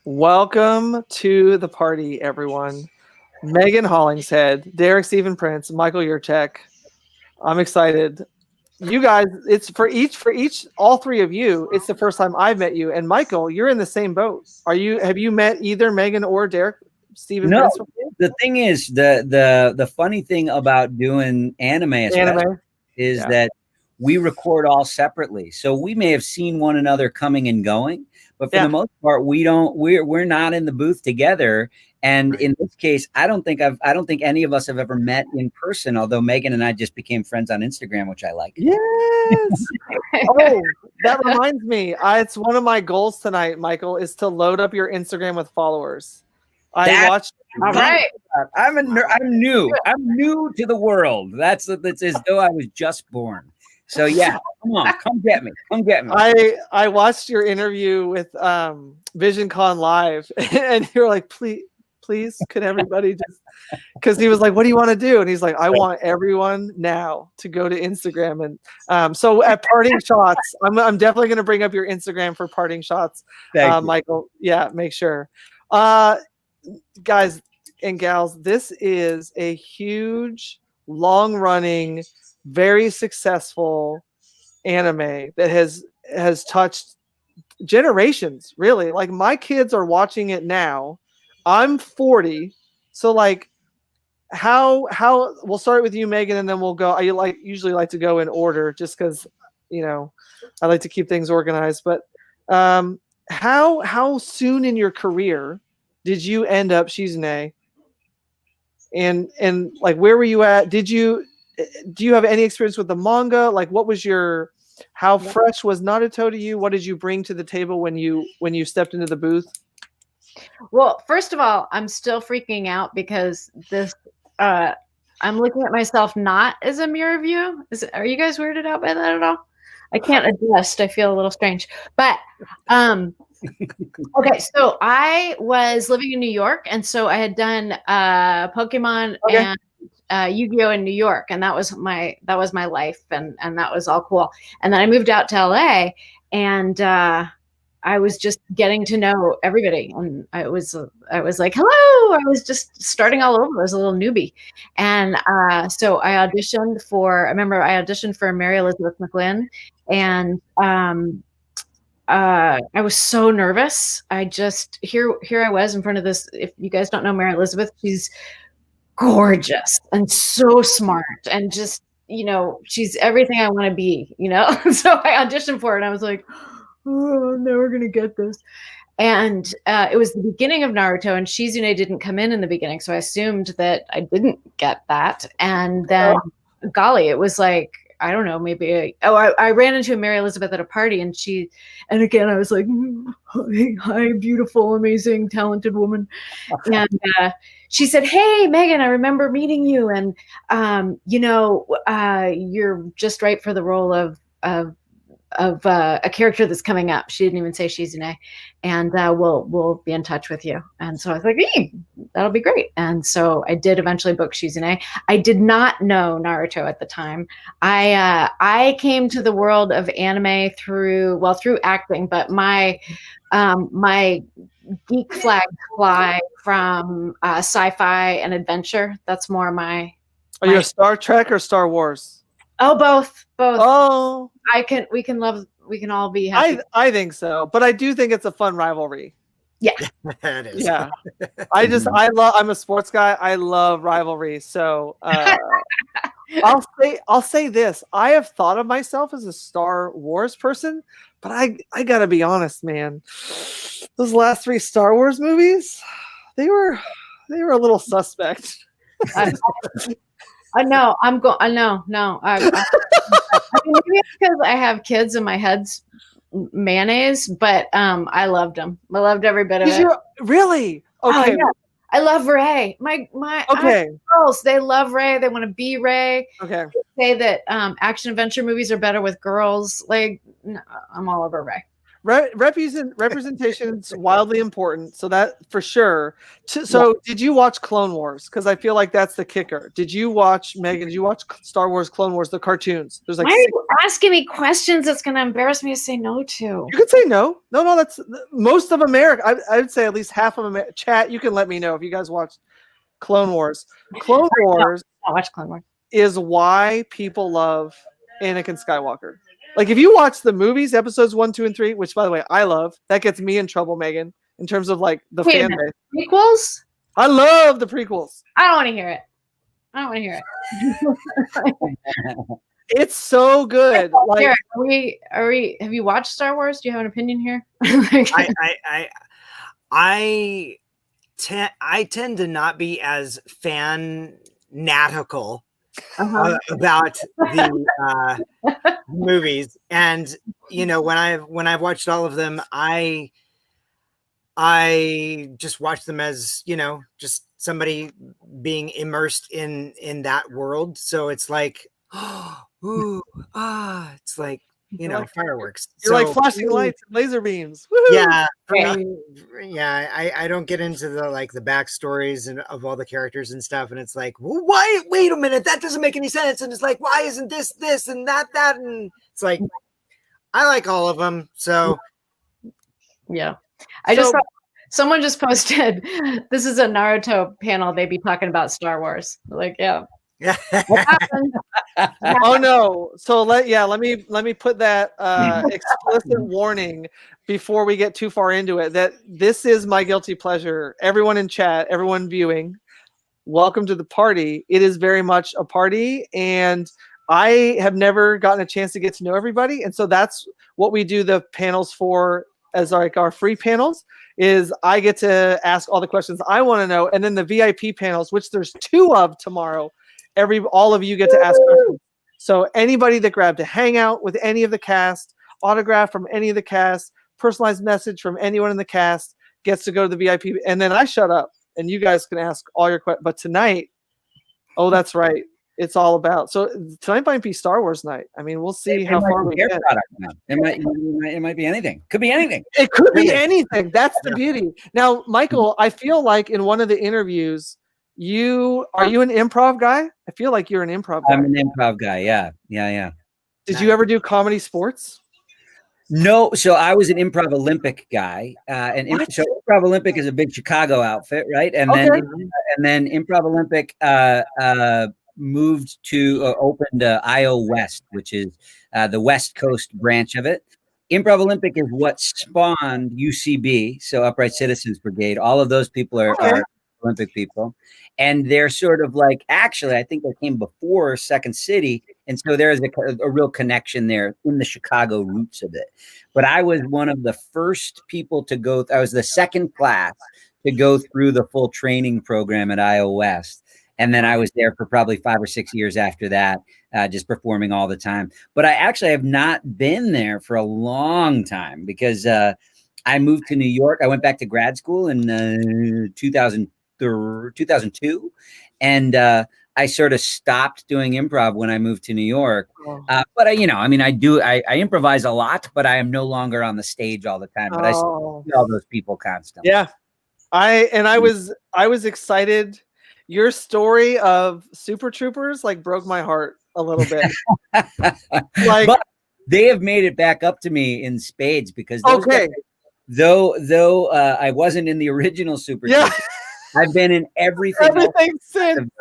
Welcome to the party, everyone. Megan Hollingshead, Derek Stephen Prince, Michael Yurchak. I'm excited. You guys, it's for each, all three of you. It's the first time I've met you. And Michael, you're in the same boat. Have you met either Megan or Derek Stephen No, Prince? the thing is, the funny thing about doing anime is Yeah. that we record all separately. So we may have seen one another coming and going, but for the most part, we're not in the booth together. And in this case, I don't think any of us have ever met in person, although Megan and I just became friends on Instagram, which I like. Yes. Oh, that reminds me. It's one of my goals tonight, Michael, is to load up your Instagram with followers. I watched. All right. I'm new. I'm new to the world. That's as though I was just born. So yeah, come get me. I watched your interview with VisionCon Live, and you're like, please, could everybody just? Because he was like, what do you want to do? And he's like, I want everyone now to go to Instagram. And so at Parting Shots, I'm definitely going to bring up your Instagram for Parting Shots, Michael. Yeah, make sure. Guys and gals, this is a huge, long-running, very successful anime that has touched generations, really. Like, my kids are watching it now. I'm 40, so like, how we'll start with you, Megan, and then we'll go. I usually like to go in order, just because I like to keep things organized. But how soon in your career did you end up Shizune? And like, where were you at? Do you have any experience with the manga? Like, what was how fresh was Naruto to you? What did you bring to the table when you stepped into the booth? Well, first of all, I'm still freaking out because I'm looking at myself not as a mirror view. Are you guys weirded out by that at all? I can't adjust. I feel a little strange. But okay, so I was living in New York, and so I had done Pokemon and Yu-Gi-Oh in New York, and that was my life, and that was all cool. And then I moved out to LA, and I was just getting to know everybody, and I was like, hello. I was just starting all over. I was a little newbie, and so I auditioned for Mary Elizabeth McGlynn, and I was so nervous. I just here I was in front of this. If you guys don't know Mary Elizabeth, she's gorgeous and so smart, and just she's everything I want to be. So I auditioned for it, and I was like, oh, I'm never gonna get this. And it was the beginning of Naruto, and Shizune didn't come in the beginning, so I assumed that I didn't get that. And then, golly, it was like, I don't know, maybe I ran into Mary Elizabeth at a party, and again I was like, hi, beautiful, amazing, talented woman. And she said, hey, Megan, I remember meeting you, and you're just right for the role of a character that's coming up. She didn't even say Shizune, and we'll be in touch with you. And so I was like, hey, that'll be great. And so I did eventually book Shizune. I did not know Naruto at the time. I came to the world of anime through acting, but my geek flag fly from sci-fi and adventure. That's more my. Are you a Star Trek or Star Wars? Oh, both. Oh, we can all be happy. I think so, but I do think it's a fun rivalry. Yeah, that is. Yeah, I'm a sports guy. I love rivalry. So I'll say this: I have thought of myself as a Star Wars person, but I gotta be honest, man. Those last 3 Star Wars movies, they were a little suspect. No. I mean, maybe it's because I have kids and my head's mayonnaise, but I loved them. I loved every bit of it. Really? Okay. Oh, yeah. I love Rey. My girls, they love Rey. They want to be Rey. Okay. They say that action adventure movies are better with girls. Like, no, I'm all over Rey. Representation is wildly important, so that for sure. So, did you watch Clone Wars? Because I feel like that's the kicker. Did you watch, Megan? Did you watch Star Wars, Clone Wars, the cartoons? There's like. Why are you asking me questions that's going to embarrass me to say no to? You can say no. No. That's most of America. I would say at least half of America. Chat. You can let me know if you guys watch Clone Wars. Clone Wars. I watch Clone Wars. Is why people love Anakin Skywalker. Like if you watch the movies, episodes 1, 2, and 3, which by the way I love, that gets me in trouble, Megan, in terms of like the fan base. Prequels? I love the prequels. I don't want to hear it. I don't want to hear it. It's so good. Like, are we? Have you watched Star Wars? Do you have an opinion here? I tend to not be as fanatical about the movies, and you know, when I've watched all of them, I just watch them as, you know, just somebody being immersed in that world. So it's like, it's like, you know, fireworks. You're like flashing lights and laser beams. Woo-hoo! Yeah. Yeah. I don't get into the backstories and of all the characters and stuff. And it's like, well, why? Wait a minute. That doesn't make any sense. And it's like, why isn't this and that? And it's like, I like all of them. So yeah. I just thought someone just posted, this is a Naruto panel. They'd be talking about Star Wars. Like, yeah. Oh no. So let me put that explicit warning before we get too far into it, that this is my guilty pleasure. Everyone in chat, everyone viewing, welcome to the party. It is very much a party, and I have never gotten a chance to get to know everybody, and so that's what we do the panels for, as like our free panels, is I get to ask all the questions I want to know, and then the VIP panels, which there's 2 of tomorrow, all of you get to ask questions. So anybody that grabbed a hangout with any of the cast, autograph from any of the cast, personalized message from anyone in the cast gets to go to the VIP, and then I shut up and you guys can ask all your questions. But tonight, oh, that's right, it's all about. So tonight might be Star Wars night. I mean, we'll see how far we get. It might be anything. Could be anything. It could be anything. That's the beauty. Now, Michael, I feel like in one of the interviews, are you an improv guy? I feel like you're an improv guy. I'm an improv guy. Yeah. Did you ever do comedy sports? No. So I was an improv Olympic guy. So improv Olympic is a big Chicago outfit, right? And then improv Olympic moved to opened IO West, which is the West Coast branch of it. Improv Olympic is what spawned UCB, so Upright Citizens Brigade. All of those people are Olympic people, and they're sort of like, actually, I think they came before Second City, and so there is a real connection there in the Chicago roots of it. But I was one of the first people to go. I was the second class to go through the full training program at IO West, and then I was there for probably 5 or 6 years after that, just performing all the time. But I actually have not been there for a long time because I moved to New York. I went back to grad school in 2002, and I sort of stopped doing improv when I moved to New York. But I improvise a lot, but I am no longer on the stage all the time. But I still see all those people constantly. Yeah, I was excited. Your story of Super Troopers broke my heart a little bit. But they have made it back up to me in spades because though I wasn't in the original Super Troopers, I've been in everything since.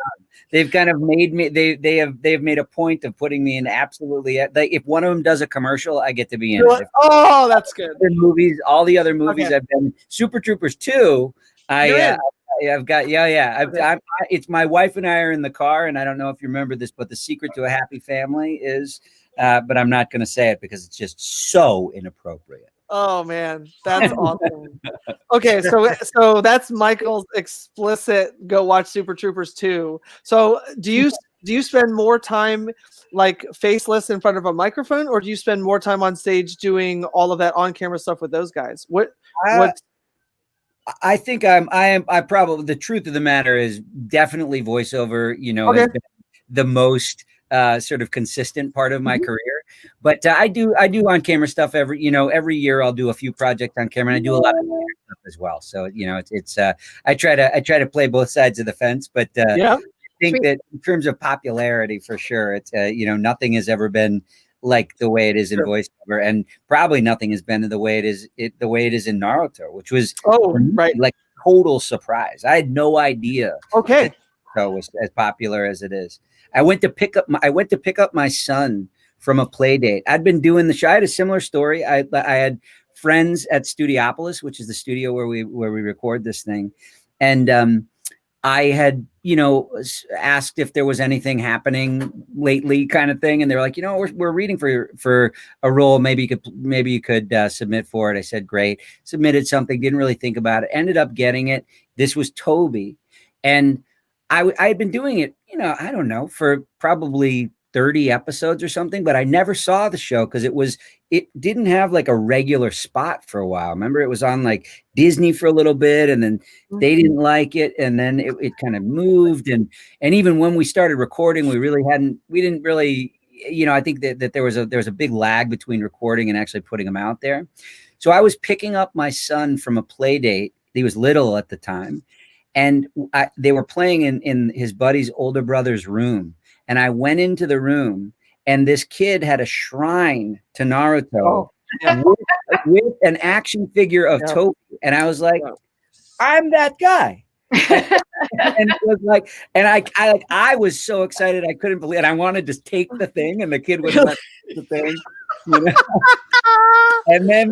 They've kind of made me. They have made a point of putting me in absolutely. Like if one of them does a commercial, I get to be in it. Like, oh, that's good. Movies, all the other movies I've been. Super Troopers 2. I've got it's my wife and I are in the car, and I don't know if you remember this, but the secret to a happy family is, but I'm not going to say it because it's just so inappropriate. Oh man, that's awesome. Okay, so that's Michael's explicit go watch Super Troopers 2. So do you spend more time faceless in front of a microphone, or do you spend more time on stage doing all of that on camera stuff with those guys? What I think I probably, the truth of the matter is definitely voiceover, has been the most sort of consistent part of my career. But I do on camera stuff every year. I'll do a few projects on camera, and I do a lot of stuff as well. So it's I try to play both sides of the fence, but Yeah. I think that in terms of popularity, for sure, it's nothing has ever been like the way it is in voiceover, and probably nothing has been the way it is in Naruto, which was like total surprise. I had no idea. Okay. That the show was as popular as it is. I went to pick up my son from a play date. I'd been doing the show. I had a similar story. I had friends at Studiopolis, which is the studio where we record this thing, and I had, asked if there was anything happening lately, kind of thing, and they were like, we're reading for a role. Maybe you could submit for it. I said, great. Submitted something. Didn't really think about it. Ended up getting it. This was Toby, and I had been doing it, I don't know, for probably 30 episodes or something, but I never saw the show because it didn't have like a regular spot for a while. Remember, it was on like Disney for a little bit, and then they didn't like it, and then it kind of moved, and even when we started recording, we didn't really, I think that there was a big lag between recording and actually putting them out there. So I was picking up my son from a play date. He was little at the time, and they were playing in his buddy's older brother's room. And I went into the room, and this kid had a shrine to Naruto with an action figure of Toby. And I was like, I'm that guy. And it was like, and I was so excited. I couldn't believe it. I wanted to take the thing, and the kid wouldn't let the thing. And then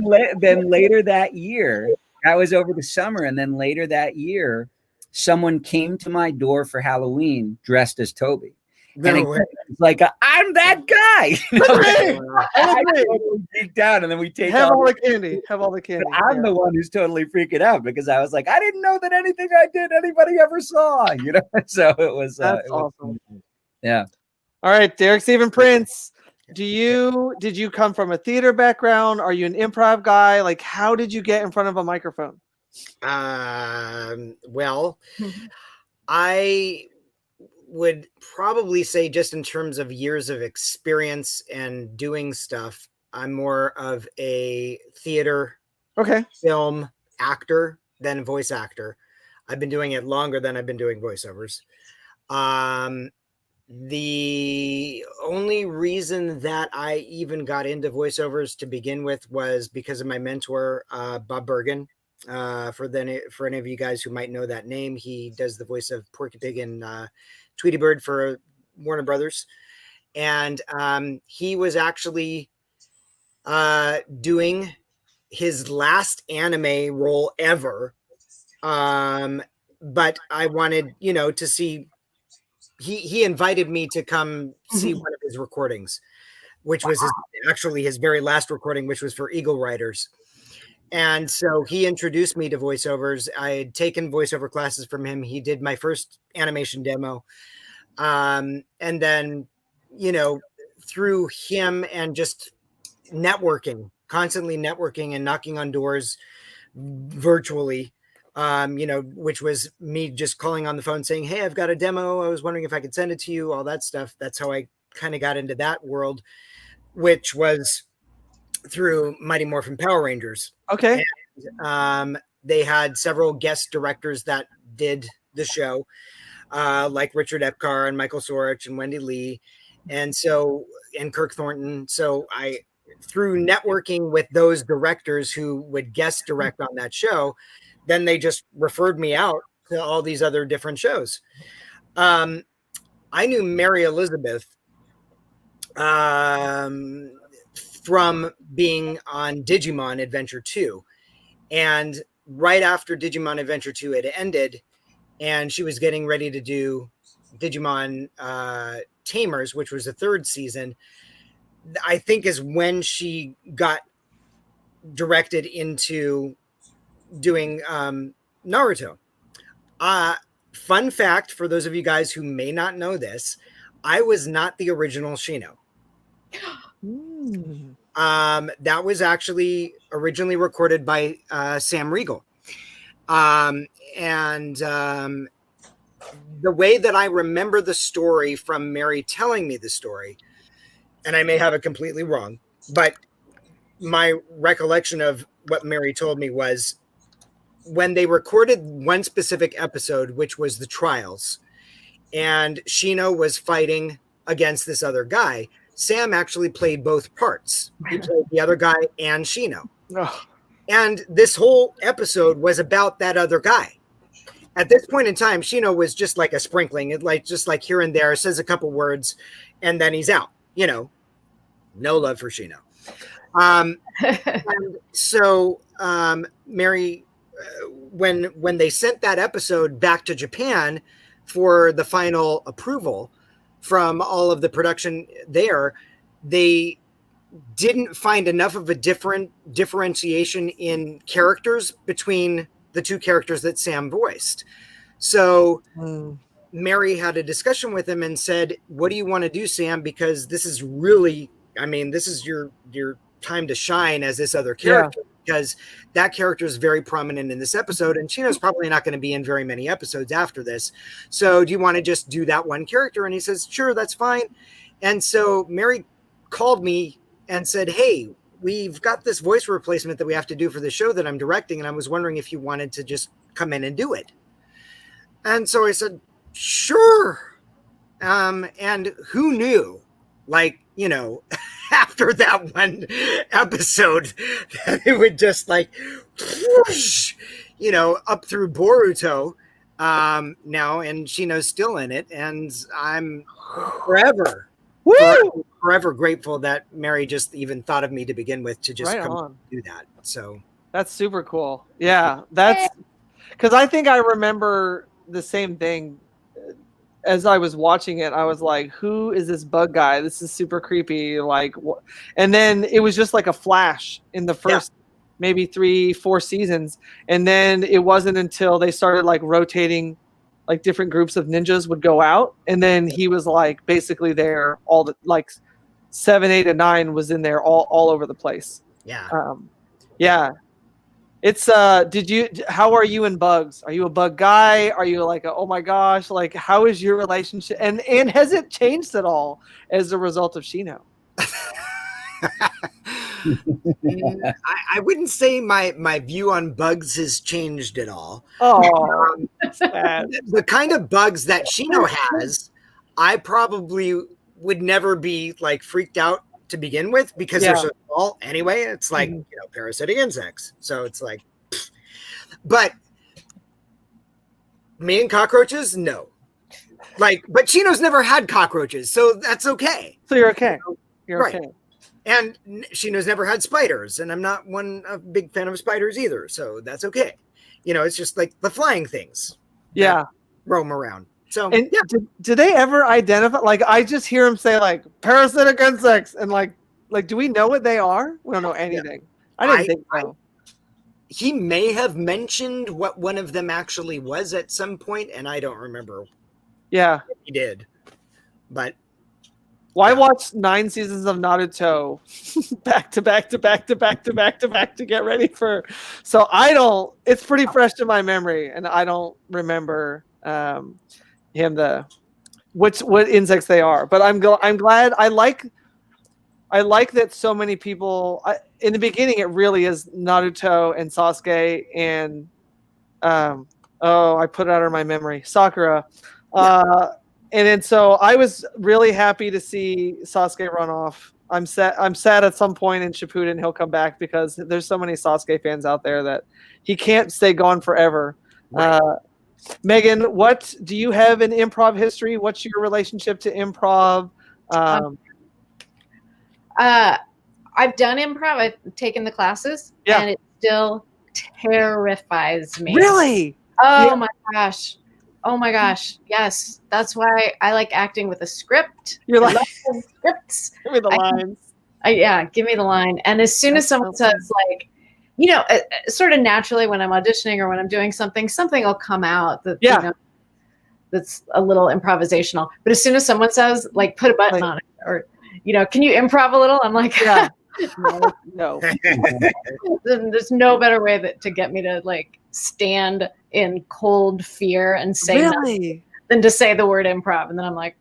later that year, I was over the summer. And then later that year, someone came to my door for Halloween dressed as Toby. And it's like, I'm that guy. I totally geeked out, and then we take all the candy. I'm the one who's totally freaking out because I was like, I didn't know that anything I did anybody ever saw. So it was. That's awesome. Yeah. All right, Derek Stephen Prince. Did you come from a theater background? Are you an improv guy? Like, how did you get in front of a microphone? Well, I would probably say, just in terms of years of experience and doing stuff, I'm more of a theater, film actor than voice actor. I've been doing it longer than I've been doing voiceovers. The only reason that I even got into voiceovers to begin with was because of my mentor, Bob Bergen. For any of you guys who might know that name, he does the voice of Porky Pig and Tweety Bird for Warner Brothers, and he was actually doing his last anime role ever. But I wanted, to see. He invited me to come see one of his recordings, which was actually his very last recording, which was for Eagle Riders. And so he introduced me to voiceovers. I had taken voiceover classes from him. He did my first animation demo. And then, through him and just constantly networking and knocking on doors virtually, which was me just calling on the phone saying, hey, I've got a demo. I was wondering if I could send it to you, all that stuff. That's how I kind of got into that world, which was through Mighty Morphin Power Rangers. Okay. And, they had several guest directors that did the show, like Richard Epcar and Michael Sorich and Wendy Lee, and Kirk Thornton. So through networking with those directors who would guest direct on that show, then they just referred me out to all these other different shows. I knew Mary Elizabeth from being on Digimon Adventure 2. And right after Digimon Adventure 2 had ended, and she was getting ready to do Digimon Tamers, which was the third season, I think is when she got directed into doing Naruto. Fun fact for those of you guys who may not know this, I was not the original Shino. That was actually originally recorded by Sam Riegel. the way that I remember the story from Mary telling me the story, and I may have it completely wrong, but my recollection of what Mary told me was when they recorded one specific episode, which was the trials, and Shino was fighting against this other guy, Sam actually played both parts. He played the other guy and Shino. Oh. And this whole episode was about that other guy. At this point in time, Shino was just like a sprinkling, just like here and there, says a couple words, and then he's out. No love for Shino. And so Mary, when they sent that episode back to Japan for the final approval from all of the production there, they didn't find enough of a differentiation in characters between the two characters that Sam voiced. So Mary had a discussion with him and said, what do you want to do, Sam? Because this is really, this is your time to shine as this other character, because that character is very prominent in this episode, and Chino's probably not going to be in very many episodes after this. So do you want to just do that one character? And he says, sure, that's fine. And so Mary called me and said, hey, we've got this voice replacement that we have to do for the show that I'm directing, and I was wondering if you wanted to just come in and do it. And so I said, sure. And who knew, after that one episode, that it would just whoosh, up through Boruto now, and Shino's still in it, and I'm forever grateful that Mary just even thought of me to begin with to just come and do that. So that's super cool. Yeah, that's because I think I remember the same thing. As I was watching it, I was like, who is this bug guy? This is super creepy. And then it was just like a flash in the first maybe 3-4 seasons. And then it wasn't until they started rotating, different groups of ninjas would go out. And then he was basically there all the 7, 8, and 9 was in there all over the place. Yeah. Yeah. It's how are you in bugs? Are you a bug guy? Are you oh my gosh, how is your relationship? And has it changed at all as a result of Shino? I wouldn't say my view on bugs has changed at all. Oh, sad. The kind of bugs that Shino has, I probably would never be freaked out to begin with, because they're so small anyway. It's parasitic insects, so it's but me and cockroaches, no. But Chino's never had cockroaches, so that's okay. So you're okay. You're right. Okay. And Shino's never had spiders, and I'm not a big fan of spiders either, so that's okay. It's just the flying things roam around. So, and do they ever identify? I just hear him say parasitic insects, and do we know what they are? We don't know anything. I didn't think so. He may have mentioned what one of them actually was at some point, and I don't remember. Yeah, he did. But I watched 9 seasons of Naruto back to back to get ready for. So I don't. It's pretty fresh in my memory, and I don't remember. What insects they are, but I'm glad. I like that so many people. In the beginning, it really is Naruto and Sasuke and I put it out of my memory, Sakura, and then so I was really happy to see Sasuke run off. I'm sad at some point in Shippuden he'll come back, because there's so many Sasuke fans out there that he can't stay gone forever. Right. Megan, what do you have in improv history? What's your relationship to improv? I've done improv. I've taken the classes, and it still terrifies me. Really? Oh my gosh. Oh my gosh. Yes. That's why I like acting with a script. You're scripts. Give me the lines. Give me the line. And as soon as someone says sort of naturally when I'm auditioning or when I'm doing something will come out that that's a little improvisational. But as soon as someone says put a button on it, or can you improv a little? I'm no. There's no better way to get me to stand in cold fear and say really. than to say the word improv. And then I'm like,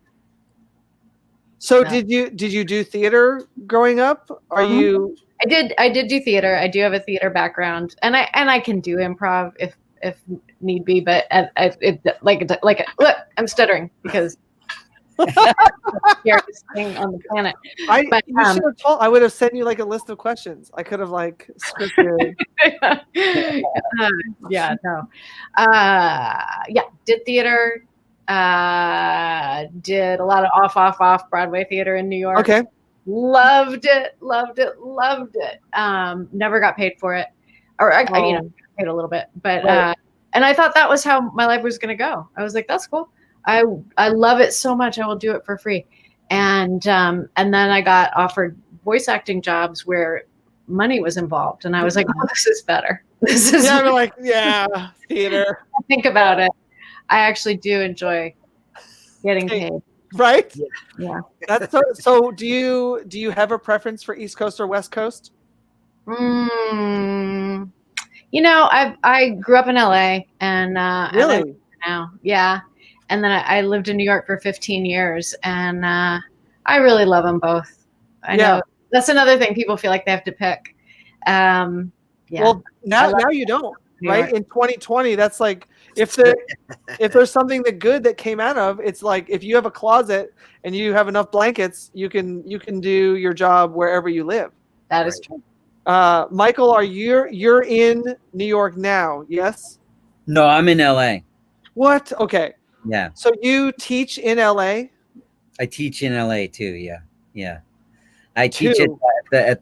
So no. did you do theater growing up? Are you? I did do theater. I do have a theater background, and I can do improv if need be. But look, I'm stuttering because scariest thing on the planet. But, you should have told. I would have sent you like a list of questions. I could have like scripted. Yeah, no. Yeah, did theater. Did a lot of off Broadway theater in New York. Okay. Loved it. Never got paid for it, or I paid a little bit, but Right. And I thought that was how my life was going to go. I was like, that's cool. I love it so much. I will do it for free. And then I got offered voice acting jobs where money was involved, and I was like, oh, this is better. This is. Yeah, we're like, yeah, theater. Think about it. I actually do enjoy getting paid. Right? Yeah. That's so do you have a preference for East Coast or West Coast? You know, I grew up in LA and Really? now, yeah. And then I lived in New York for 15 years, and I really love them both. I know that's anher thing, people feel like they have to pick. Yeah. Well, now you don't, right? In 2020, that's like if there's something good that came out of, it's like if you have a closet and you have enough blankets, you can do your job wherever you live. That is true. Michael, you're in New York now? Yes. No, I'm in LA. What? Okay. Yeah. So you teach in LA? I teach in LA too. Yeah. I teach at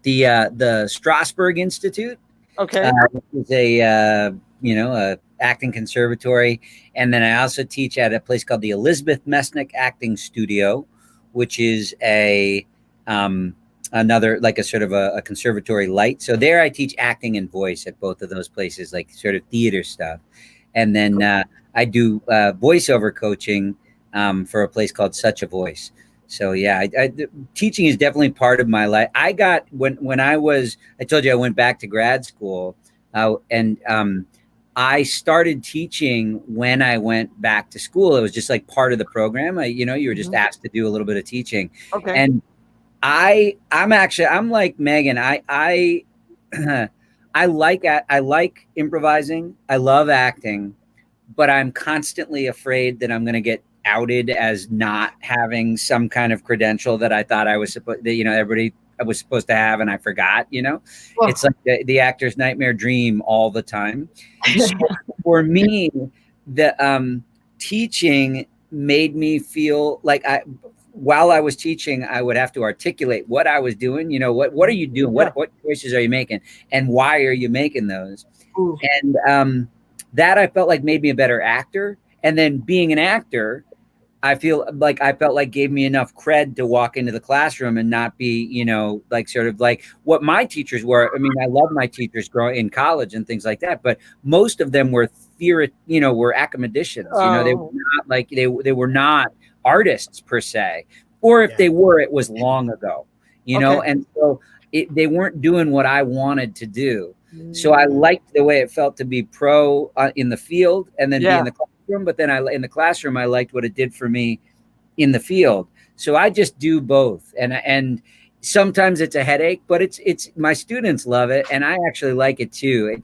the Strasberg Institute. Okay. It's a acting conservatory, and then I also teach at a place called the Elizabeth Mesnick Acting Studio, which is another like a sort of a conservatory light. So there I teach acting and voice at both of those places, like sort of theater stuff. And then I do voiceover coaching for a place called Such a Voice. So yeah, teaching is definitely part of my life. I got when I told you I went back to grad school, and I started teaching when I went back to school. It was just like part of the program. You were just asked to do a little bit of teaching. Okay. And I'm like Megan. I like improvising. I love acting, but I'm constantly afraid that I'm going to get outed as not having some kind of credential that I thought I was supposed that everybody I was supposed to have, and I forgot. Well, it's like the actor's nightmare dream all the time. So for me, the teaching made me feel like while I was teaching, I would have to articulate what I was doing. What are you doing? What choices are you making, and why are you making those? Ooh. And that I felt like made me a better actor. And then being an actor, I felt like gave me enough cred to walk into the classroom and not be, like sort of like what my teachers were. I mean, I love my teachers growing in college and things like that, but most of them were were academicians. They were not like they were not artists per se, or if they were, it was long ago. And so they weren't doing what I wanted to do. So I liked the way it felt to be pro in the field and then be in the classroom. But then in the classroom, I liked what it did for me in the field. So I just do both. And sometimes it's a headache, but it's my students love it. And I actually like it too.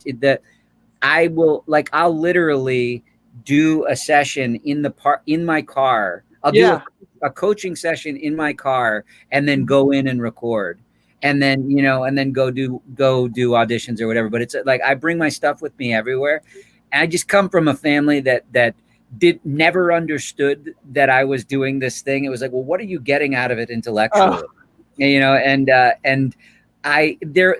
I'll literally do a session in my car. I'll do a coaching session in my car and then go in and record. And then, and then go do auditions or whatever. But it's like, I bring my stuff with me everywhere. And I just come from a family that never understood that I was doing this thing. It was like, well, what are you getting out of it intellectually? And there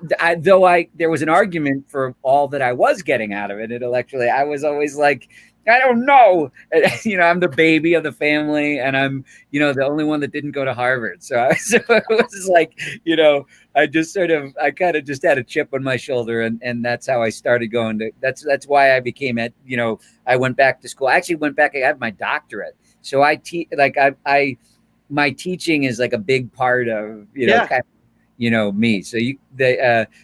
was an argument for all that I was getting out of it intellectually. I was always like, I don't know. I'm the baby of the family, and I'm, the only one that didn't go to Harvard. So it was like, I kind of just had a chip on my shoulder, and that's how I started going to. That's why I became I went back to school. I actually went back. I had my doctorate. So my teaching is like a big part of kind of, me. So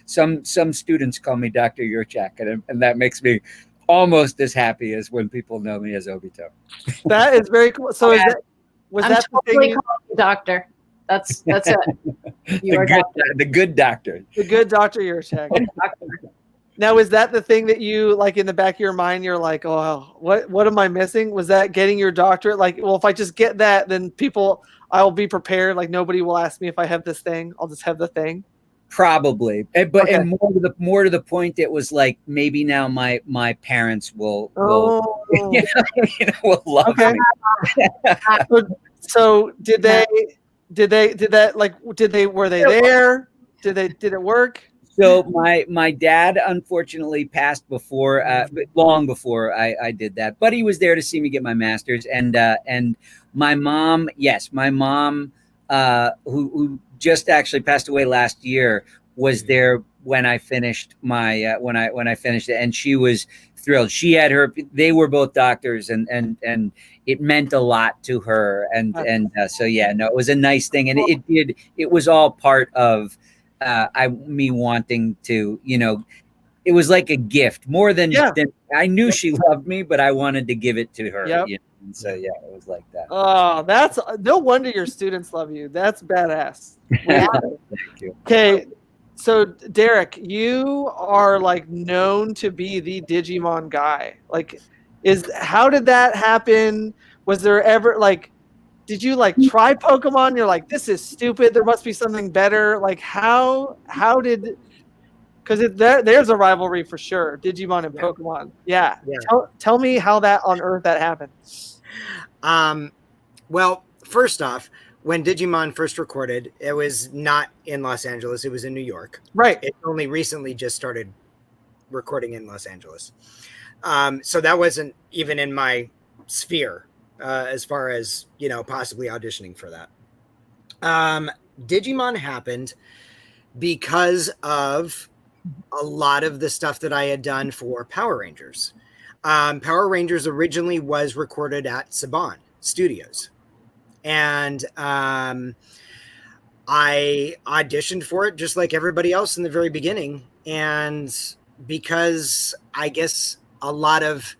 some students call me Dr. Yurchak, and that makes me almost as happy as when people know me as Obito. That is very cool. So Yeah. was I'm that the totally thing? calling you doctor. That's it. You are The good doctor. The good Dr. Yurchak. doctor. Now, is that the thing that you like in the back of your mind? You're like, oh, what am I missing? Was that getting your doctorate? Like, well, if I just get that, then I'll be prepared. Like nobody will ask me if I have this thing. I'll just have the thing. Probably, and more to the point, it was like maybe now my parents will will love me. So did were they there? Did it work? So my dad unfortunately passed long before I did that, but he was there to see me get my master's, and my mom, who just actually passed away last year, was there when I finished my when I finished it, and she was thrilled. She had they were both doctors, and it meant a lot to her, and so yeah, no, it was a nice thing, and it was all part of me wanting to, it was like a gift more than I knew she loved me, but I wanted to give it to her. Yep. And so yeah, it was like that. Oh, that's no wonder your students love you. That's badass. Thank you. Okay, so Derek, you are like known to be the Digimon guy. Like, how did that happen? Was there ever did you try Pokemon? You're like, this is stupid. There must be something better. Like, how did? Because there's a rivalry for sure. Digimon and Pokemon. Yeah. Tell me how on earth that happened. Well, first off, when Digimon first recorded, it was not in Los Angeles. It was in New York. Right. It only recently just started recording in Los Angeles. So that wasn't even in my sphere as far as, possibly auditioning for that. Digimon happened because of a lot of the stuff that I had done for Power Rangers. Power Rangers originally was recorded at Saban Studios. And I auditioned for it just like everybody else in the very beginning. And because I guess a lot of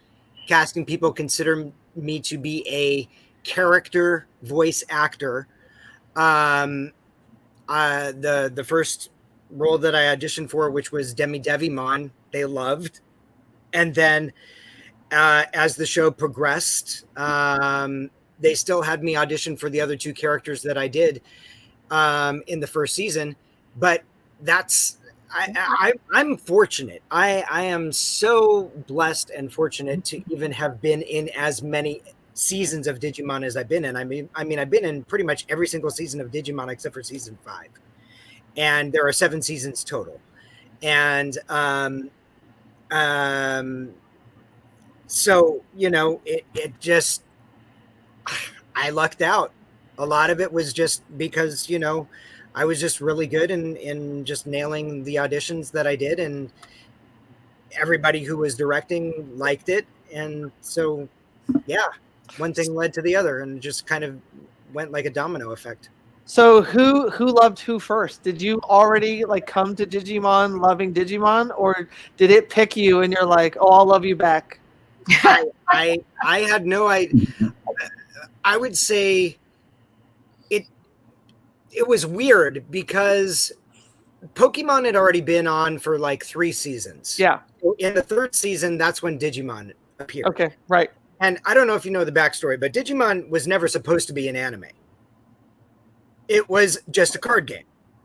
casting people consider me to be a character voice actor, the first role that I auditioned for, which was Devimon, they loved. And then as the show progressed, they still had me audition for the other two characters that I did in the first season. But I'm fortunate. I am so blessed and fortunate to even have been in as many seasons of Digimon as I've been in. I mean, I've been in pretty much every single season of Digimon except for season 5. And there are 7 seasons total. And so, it just, I lucked out. A lot of it was just because, I was just really good in just nailing the auditions that I did, and everybody who was directing liked it. And so, yeah, one thing led to the other, and it just kind of went like a domino effect. So who loved who first? Did you already come to Digimon loving Digimon, or did it pick you and you're like, oh, I'll love you back? I had no idea. I would say it was weird because Pokemon had already been on for 3 seasons. Yeah. So in the 3rd season, that's when Digimon appeared. Okay, right. And I don't know if you know the backstory, but Digimon was never supposed to be an anime. It was just a card game.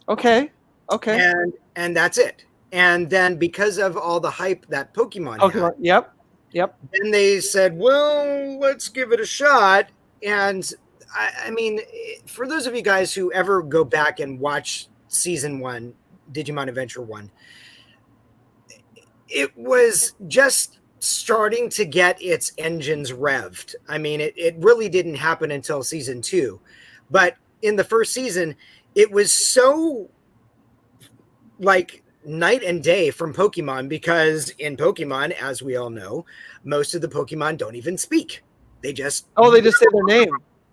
Okay. And that's it. And then because of all the hype that Pokemon had, Yep. then they said, well, let's give it a shot. And I mean, for those of you guys who ever go back and watch season 1, Digimon Adventure 1, it was just starting to get its engines revved. I mean, it really didn't happen until season 2. But in the first season, it was so night and day from Pokemon, because in Pokemon, as we all know, most of the Pokemon don't even speak. They just say their name.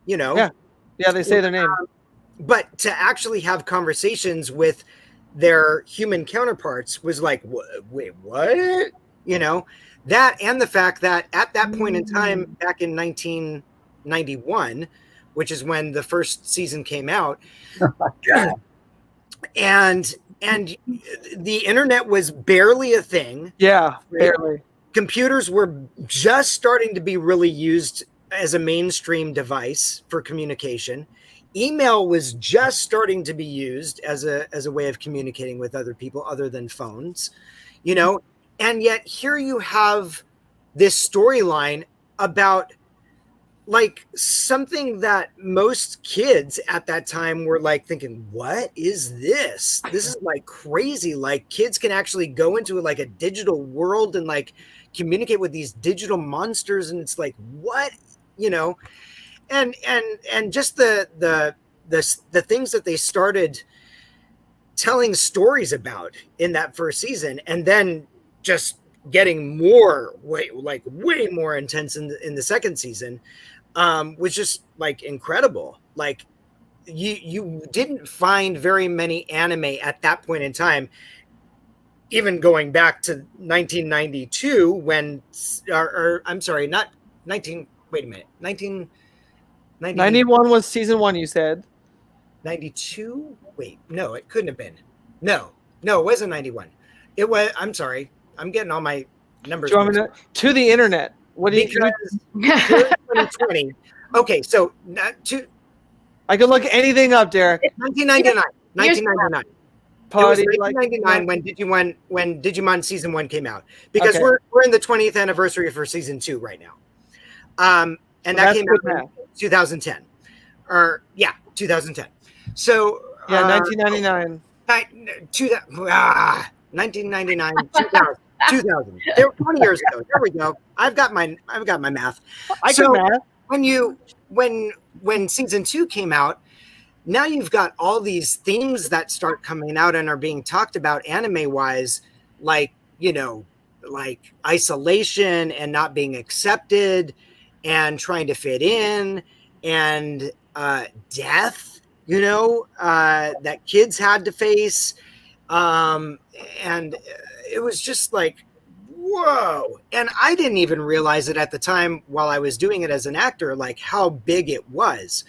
Yeah, they say their name. But to actually have conversations with their human counterparts was like, wait, what? You know, that and the fact that at that point in time, back in 1991, which is when the first season came out, and the internet was barely a thing. Yeah, right? barely. Computers were just starting to be really used as a mainstream device for communication. Email was just starting to be used as a way of communicating with other people other than phones, you know. And yet here you have this storyline about like something that most kids at that time were like thinking, what is this? This is like crazy. Like kids can actually go into like a digital world and like communicate with these digital monsters. And it's like, what, you know, and just the things that they started telling stories about in that first season, and then just getting way more intense in the second season, was just like incredible. Like you didn't find very many anime at that point in time, even going back to 1992 when, or I'm sorry, not 19. Wait a minute, 91 was season 1. You said 92. Wait, no, it couldn't have been. No, it wasn't 91. It was. I'm sorry, I'm getting all my numbers. Do you want me to the internet? What do you? Because 2020. Okay, so I can look anything up, Derek. 1999. 1999. Party, it was 1999 when Digimon season 1 came out, because we're in the 20th anniversary for season 2 right now. And so that came out in 2010. 2010. So 1999. 1999, 2000. They were 20 years ago. There we go. I've got my math. I can math. When season 2 came out, now you've got all these themes that start coming out and are being talked about anime wise, like, you know, like isolation and not being accepted and trying to fit in, and death, you know, that kids had to face. And it was just like, whoa. And I didn't even realize it at the time while I was doing it as an actor, like how big it was.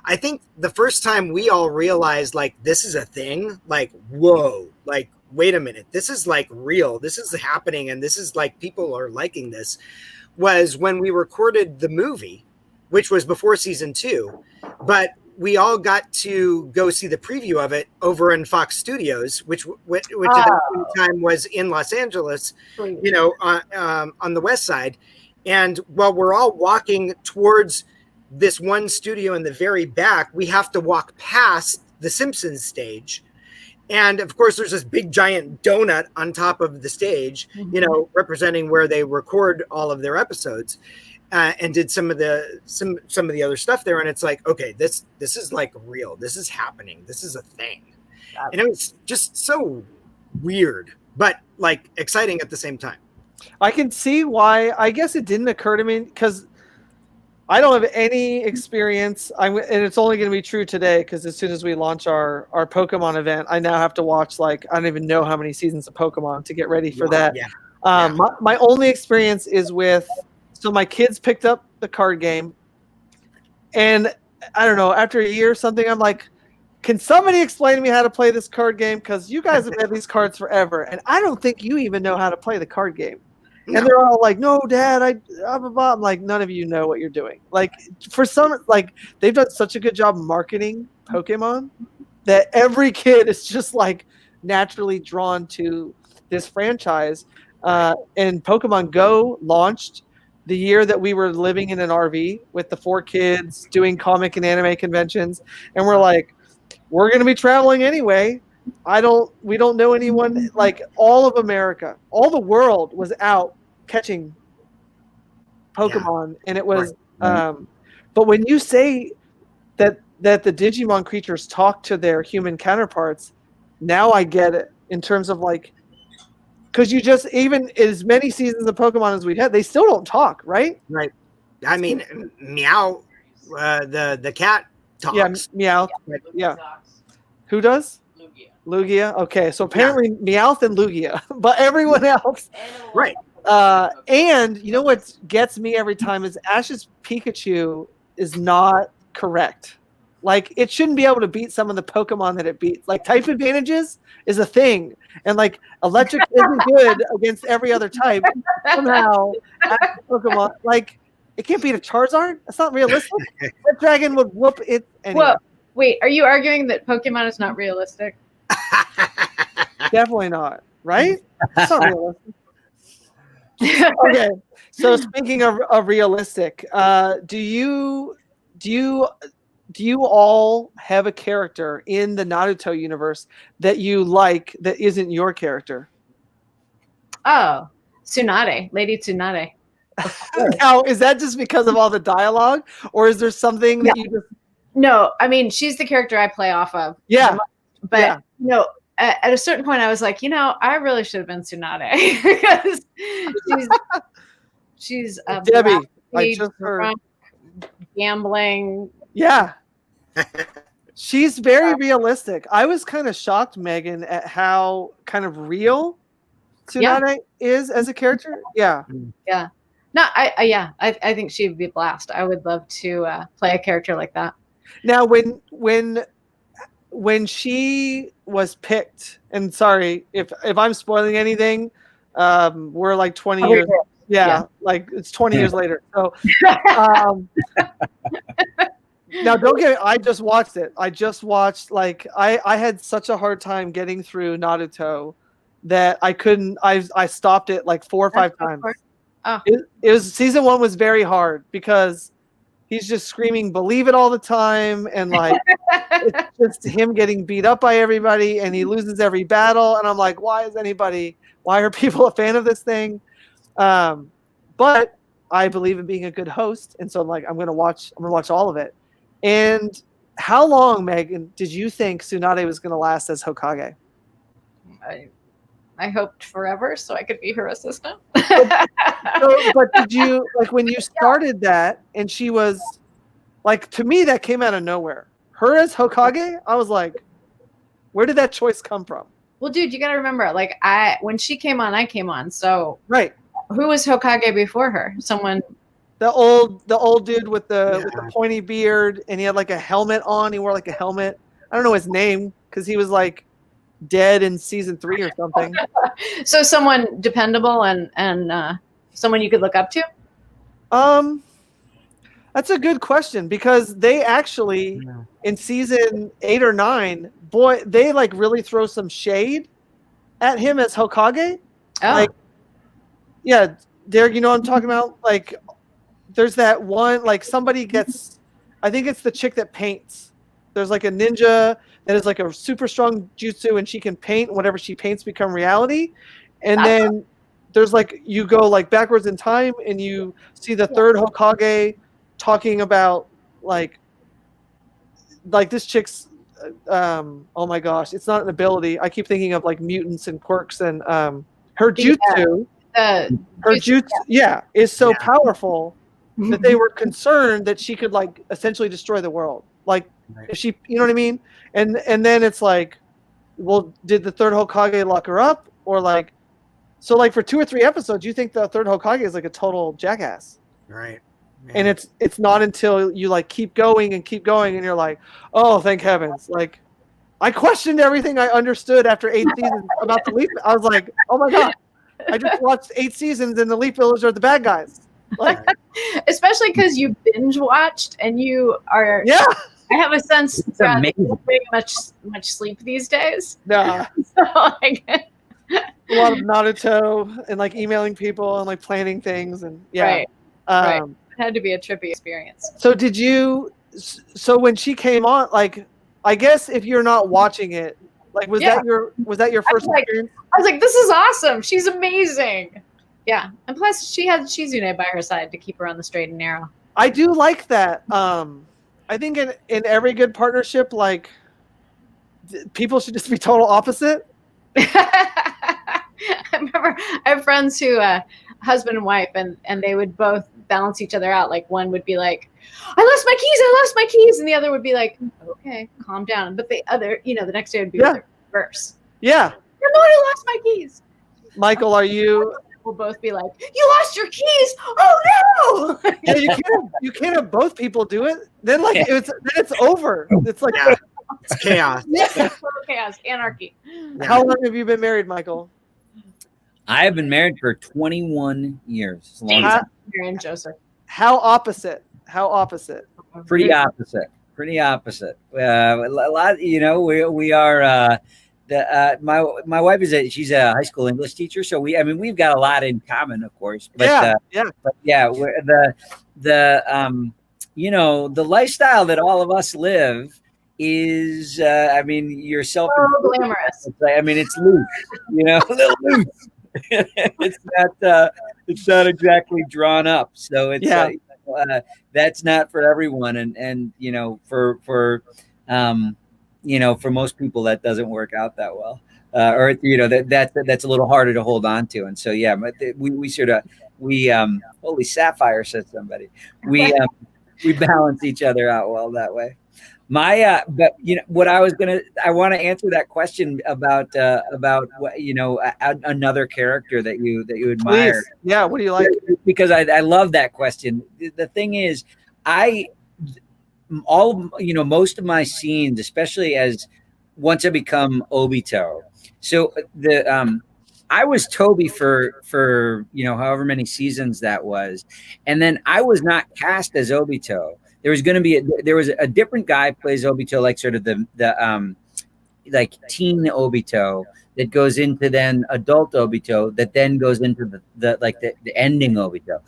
I think the first time we all realized like this is a thing, like, whoa, like, wait a minute, this is like real, this is happening, and this is like people are liking this, was when we recorded the movie, which was before season 2, but we all got to go see the preview of it over in Fox Studios, which at that time was in Los Angeles, you know, on the west side. And while we're all walking towards this one studio in the very back, we have to walk past the Simpsons stage. And of course, there's this big giant donut on top of the stage, you know, representing where they record all of their episodes, and did some of the other stuff there. And it's like, okay, this is like real. This is happening. This is a thing. And it was just so weird, but like exciting at the same time. I can see why. I guess it didn't occur to me because I don't have any experience, and it's only going to be true today because as soon as we launch our Pokemon event, I now have to watch, like, I don't even know how many seasons of Pokemon to get ready for that. Yeah. My only experience is with, so my kids picked up the card game, and I don't know, after a year or something, I'm like, can somebody explain to me how to play this card game? Because you guys have had these cards forever, and I don't think you even know how to play the card game. And they're all like, no, Dad, I'm like, none of you know what you're doing. Like, for some, like, they've done such a good job marketing Pokemon that every kid is just like naturally drawn to this franchise. And Pokemon Go launched the year that we were living in an RV with the 4 kids doing comic and anime conventions. And we're like, we're going to be traveling anyway. We don't know anyone. Like, all of America, all the world was out catching Pokemon, and it was but when you say that the Digimon creatures talk to their human counterparts, now I get it, in terms of like, because you just, even as many seasons of Pokemon as we've had, they still don't talk, right? I mean, Meow, the cat talks. Yeah, Meow. Yeah. Who does? Lugia. Okay, so apparently Meowth and Lugia, but everyone else. Right. And you know what gets me every time is Ash's Pikachu is not correct. Like, it shouldn't be able to beat some of the Pokemon that it beats. Like, type advantages is a thing, and like electric isn't good against every other type. Somehow, Ash's Pokemon, like, it can't beat a Charizard. That's not realistic. That dragon would whoop it anyway. Whoa, wait, are you arguing that Pokemon is not realistic? Definitely not. Right? It's not realistic. Okay, so speaking of realistic, do you all have a character in the Naruto universe that you like that isn't your character? Oh, Tsunade, Lady Tsunade. Now, is that just because of all the dialogue, or is there something that you just? No, I mean, she's the character I play off of. Yeah, but no. At a certain point, I was like, I really should have been Tsunade because she's a Debbie. I just heard gambling. Yeah, she's very realistic. I was kind of shocked, Megan, at how kind of real Tsunade is as a character. Yeah. No, I think she would be a blast. I would love to play a character like that. Now, when she was picked, and sorry if I'm spoiling anything, we're like 20 years. Yeah, like it's 20 years later. So now don't get it. I just watched it. I had such a hard time getting through Naruto that I couldn't. I stopped it like 4 or 5 times. Oh. It was season 1 was very hard because he's just screaming "believe it" all the time, and like it's just him getting beat up by everybody, and he loses every battle. And I'm like, why are people a fan of this thing? But I believe in being a good host, and so I'm like, I'm gonna watch all of it. And how long, Megan, did you think Tsunade was gonna last as Hokage? I hoped forever so I could be her assistant. But did you, like, when you started that and she was like, to me that came out of nowhere. Her as Hokage, I was like, where did that choice come from? Well, dude, you got to remember, like, when she came on, I came on. So right, who was Hokage before her? Someone. The old dude with the pointy beard, and he had like a helmet on. He wore like a helmet. I don't know his name because he was like dead in season 3 or something. So someone dependable and someone you could look up to? That's a good question because they actually in season 8 or 9, boy, they like really throw some shade at him as Hokage. Oh. Like, yeah, Derek, you know what I'm talking about? Like, there's that one, like somebody gets, I think it's the chick that paints. There's like a ninja that is like a super strong jutsu, and she can paint, and whatever she paints become reality. And then there's like, you go like backwards in time and you see the third Hokage talking about like this chick's oh my gosh, it's not an ability. I keep thinking of like mutants and quirks, and her jutsu is so powerful that they were concerned that she could like essentially destroy the world. Like if she, you know what I mean? And then it's like, well, did the third Hokage lock her up, or like, so like for 2 or 3 episodes, you think the third Hokage is like a total jackass, right? Man. And it's not until you like keep going, and you're like, oh, thank heavens! Like, I questioned everything I understood after 8 seasons about the Leaf. I was like, oh my god, I just watched 8 seasons, and the Leaf Village are the bad guys. Like, especially because you binge watched and you are. Yeah. I have a sense that you don't get much sleep these days. No. So, like, a lot of Naruto and like emailing people and like planning things, and right. It had to be a trippy experience. So did you? So when she came on, like, I guess if you're not watching it, like, was that your first experience? I was like, this is awesome. She's amazing. Yeah, and plus she had Shizune by her side to keep her on the straight and narrow. I do like that. I think in every good partnership, like, people should just be total opposite. I remember I have friends who husband and wife, and they would both balance each other out. Like, one would be like, I lost my keys, and the other would be like, okay, calm down. But the other, the next day would be reverse. Yeah. You're the one who lost my keys. Michael, are you will both be like, "You lost your keys! Oh no!" Yeah, you can't have both people do it. Then it's over. It's like it's chaos. Chaos, anarchy. How long have you been married, Michael? I have been married for 21 years. It's a long time. Mary and Joseph. How opposite? How opposite? Pretty opposite. Pretty opposite. A lot. We are. My wife she's a high school English teacher, so we've got a lot in common, of course. But the lifestyle that all of us live is yourself. So glamorous. It's loose, a little loose. It's not exactly drawn up, so it's that's not for everyone, and for most people that doesn't work out that well, or that's a little harder to hold on to, and so holy sapphire, said somebody, we balance each other out well that way. But what I want to answer that question about what another character that you admire. Please. Yeah, what do you like? Because I love that question. The thing is, most of my scenes, especially once I become Obito. So I was Toby for however many seasons that was, and then I was not cast as Obito. There was a different guy plays Obito, like sort of the like teen Obito that goes into then adult Obito that then goes into the ending Obito,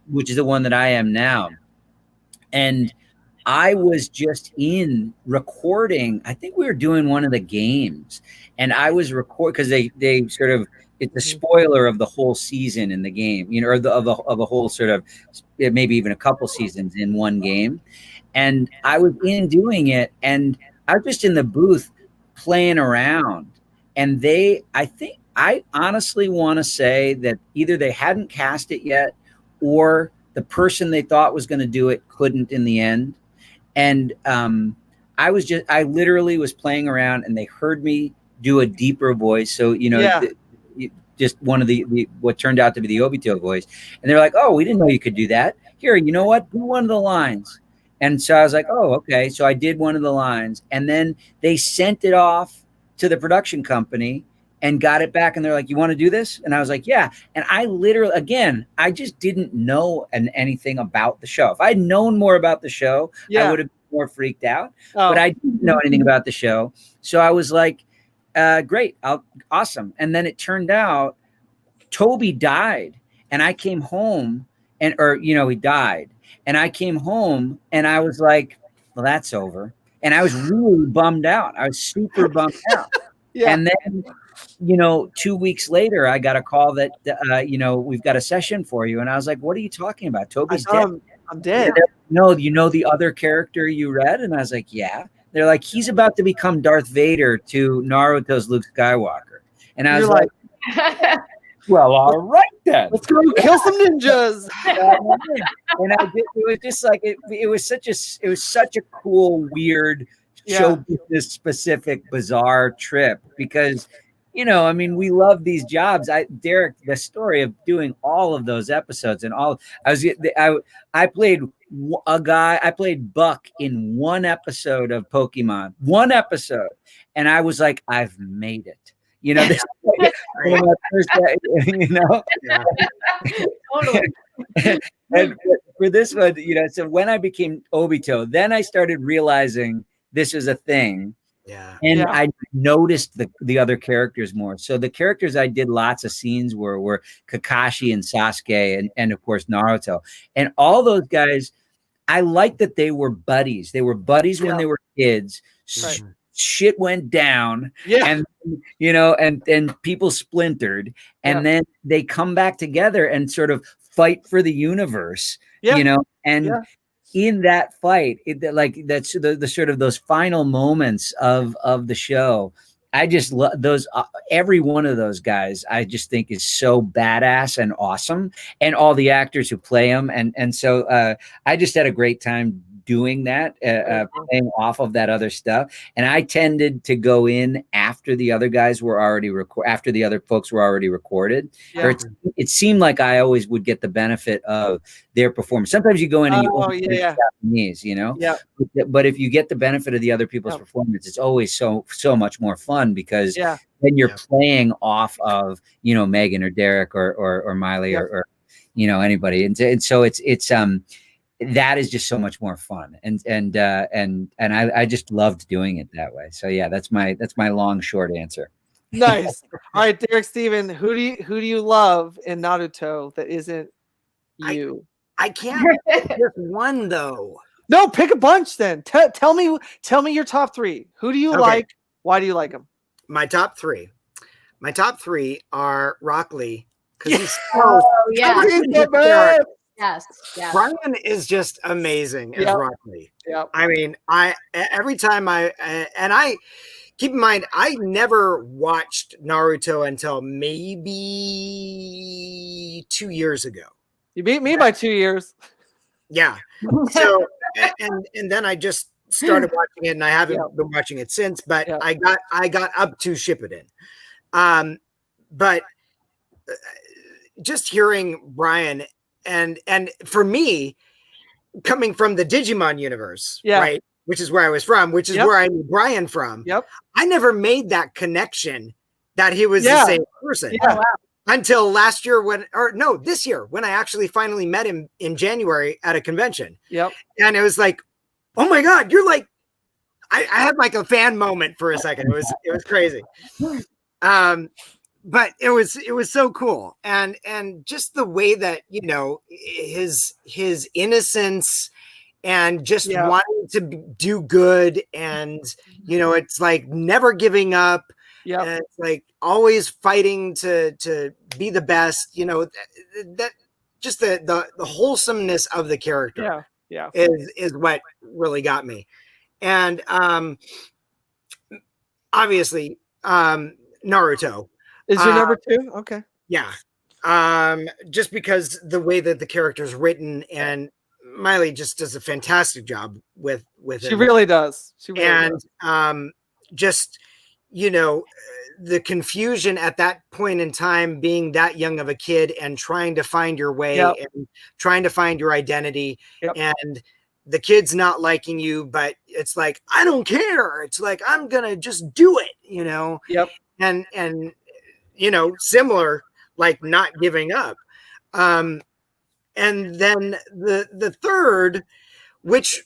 which is the one that I am now. And I was just in recording. I think we were doing one of the games, and I was because they sort of, it's a spoiler of the whole season in the game, or of a whole sort of maybe even a couple seasons in one game. And I was doing it, and I was just in the booth playing around. And I honestly want to say that either they hadn't cast it yet, or the person they thought was going to do it couldn't in the end. And I literally was playing around, and they heard me do a deeper voice. So, just one of what turned out to be the Obito voice. And they're like, "Oh, we didn't know you could do that. Here, you know what? Do one of the lines." And so I was like, "Oh, okay." So I did one of the lines, and then they sent it off to the production company and got it back. And they're like, "You want to do this?" And I was like, "Yeah." And I literally, again, I just didn't know anything about the show. If I'd known more about the show, I would have been more freaked out. But I didn't know anything about the show. So I was like, great, awesome. And then it turned out Toby died, and I came home, he died, and I came home, and I was like, well, that's over. And I was really bummed out. I was super bummed out. And then, 2 weeks later, I got a call that, we've got a session for you. And I was like, what are you talking about? Toby's dead. I'm dead. No, the other character you read? And I was like, yeah. They're like, he's about to become Darth Vader to Naruto's Luke Skywalker. And I was like, well, all right then. Let's go kill some ninjas. And I did. It was just like it was such a cool, weird, show business specific, bizarre trip because we love these jobs. Derek, the story of doing all of those episodes and I played a guy. I played Buck in one episode of Pokemon, and I was like, I've made it. This totally. And for this one, so when I became Obito, then I started realizing this is a thing. And I noticed the other characters more. So the characters I did lots of scenes were Kakashi and Sasuke and of course Naruto. And all those guys, I liked that they were buddies. They were buddies when they were kids. Right. Shit went down. And and people splintered. And then they come back together and sort of fight for the universe. In that fight, that's the sort of those final moments of the show. I just love those. Every one of those guys, I just think is so badass and awesome, and all the actors who play them. And so I just had a great time doing that, playing off of that other stuff. And I tended to go in after the other guys were already after the other folks were already recorded. Yeah. It seemed like I always would get the benefit of their performance. Sometimes you go in and you only hear Japanese, you know. Yeah. But if you get the benefit of the other people's performance, it's always so much more fun, because then you're playing off of, you know, Megan or Derek or Miley or you know, anybody, and so it's that is just so much more fun, and I just loved doing it that way. So yeah, that's my long short answer. Nice. All right, Derek, Steven, who do you love in Naruto that isn't you? I can't pick just one though. No, pick a bunch then. Tell me your top three. Who do you like? Why do you like them? My top three are Rock Lee, because he's Yes. Brian is just amazing as Rock Lee. Yeah. I mean, every time I keep in mind, I never watched Naruto until maybe 2 years ago. You beat me by 2 years. Yeah. So and then I just started watching it, and I haven't been watching it since. But I got up to Shippuden. But just hearing Brian and for me, coming from the Digimon universe, right, which is where I was from, which is where I knew Brian from. Yep. I never made that connection that he was the same person. Yeah. Until last year this year, when I actually finally met him in January at a convention. Yep. And it was like, oh my God, you're like, I had like a fan moment for a second. It was crazy. But it was so cool. And just the way that, you know, his innocence and just wanting to do good, and, you know, it's like never giving up. Yeah, it's like always fighting to be the best. You know, that just the wholesomeness of the character. Yeah. Is what really got me. And obviously Naruto is your number two. Okay. Yeah. Just because the way that the character is written, and Miley just does a fantastic job with she him. Really does. She really does. Just, you know, the confusion at that point in time, being that young of a kid and trying to find your way and trying to find your identity, and the kid's not liking you, but it's like, I don't care. It's like, I'm going to just do it, you know? Yep. And, you know, similar, like not giving up. And then the third, which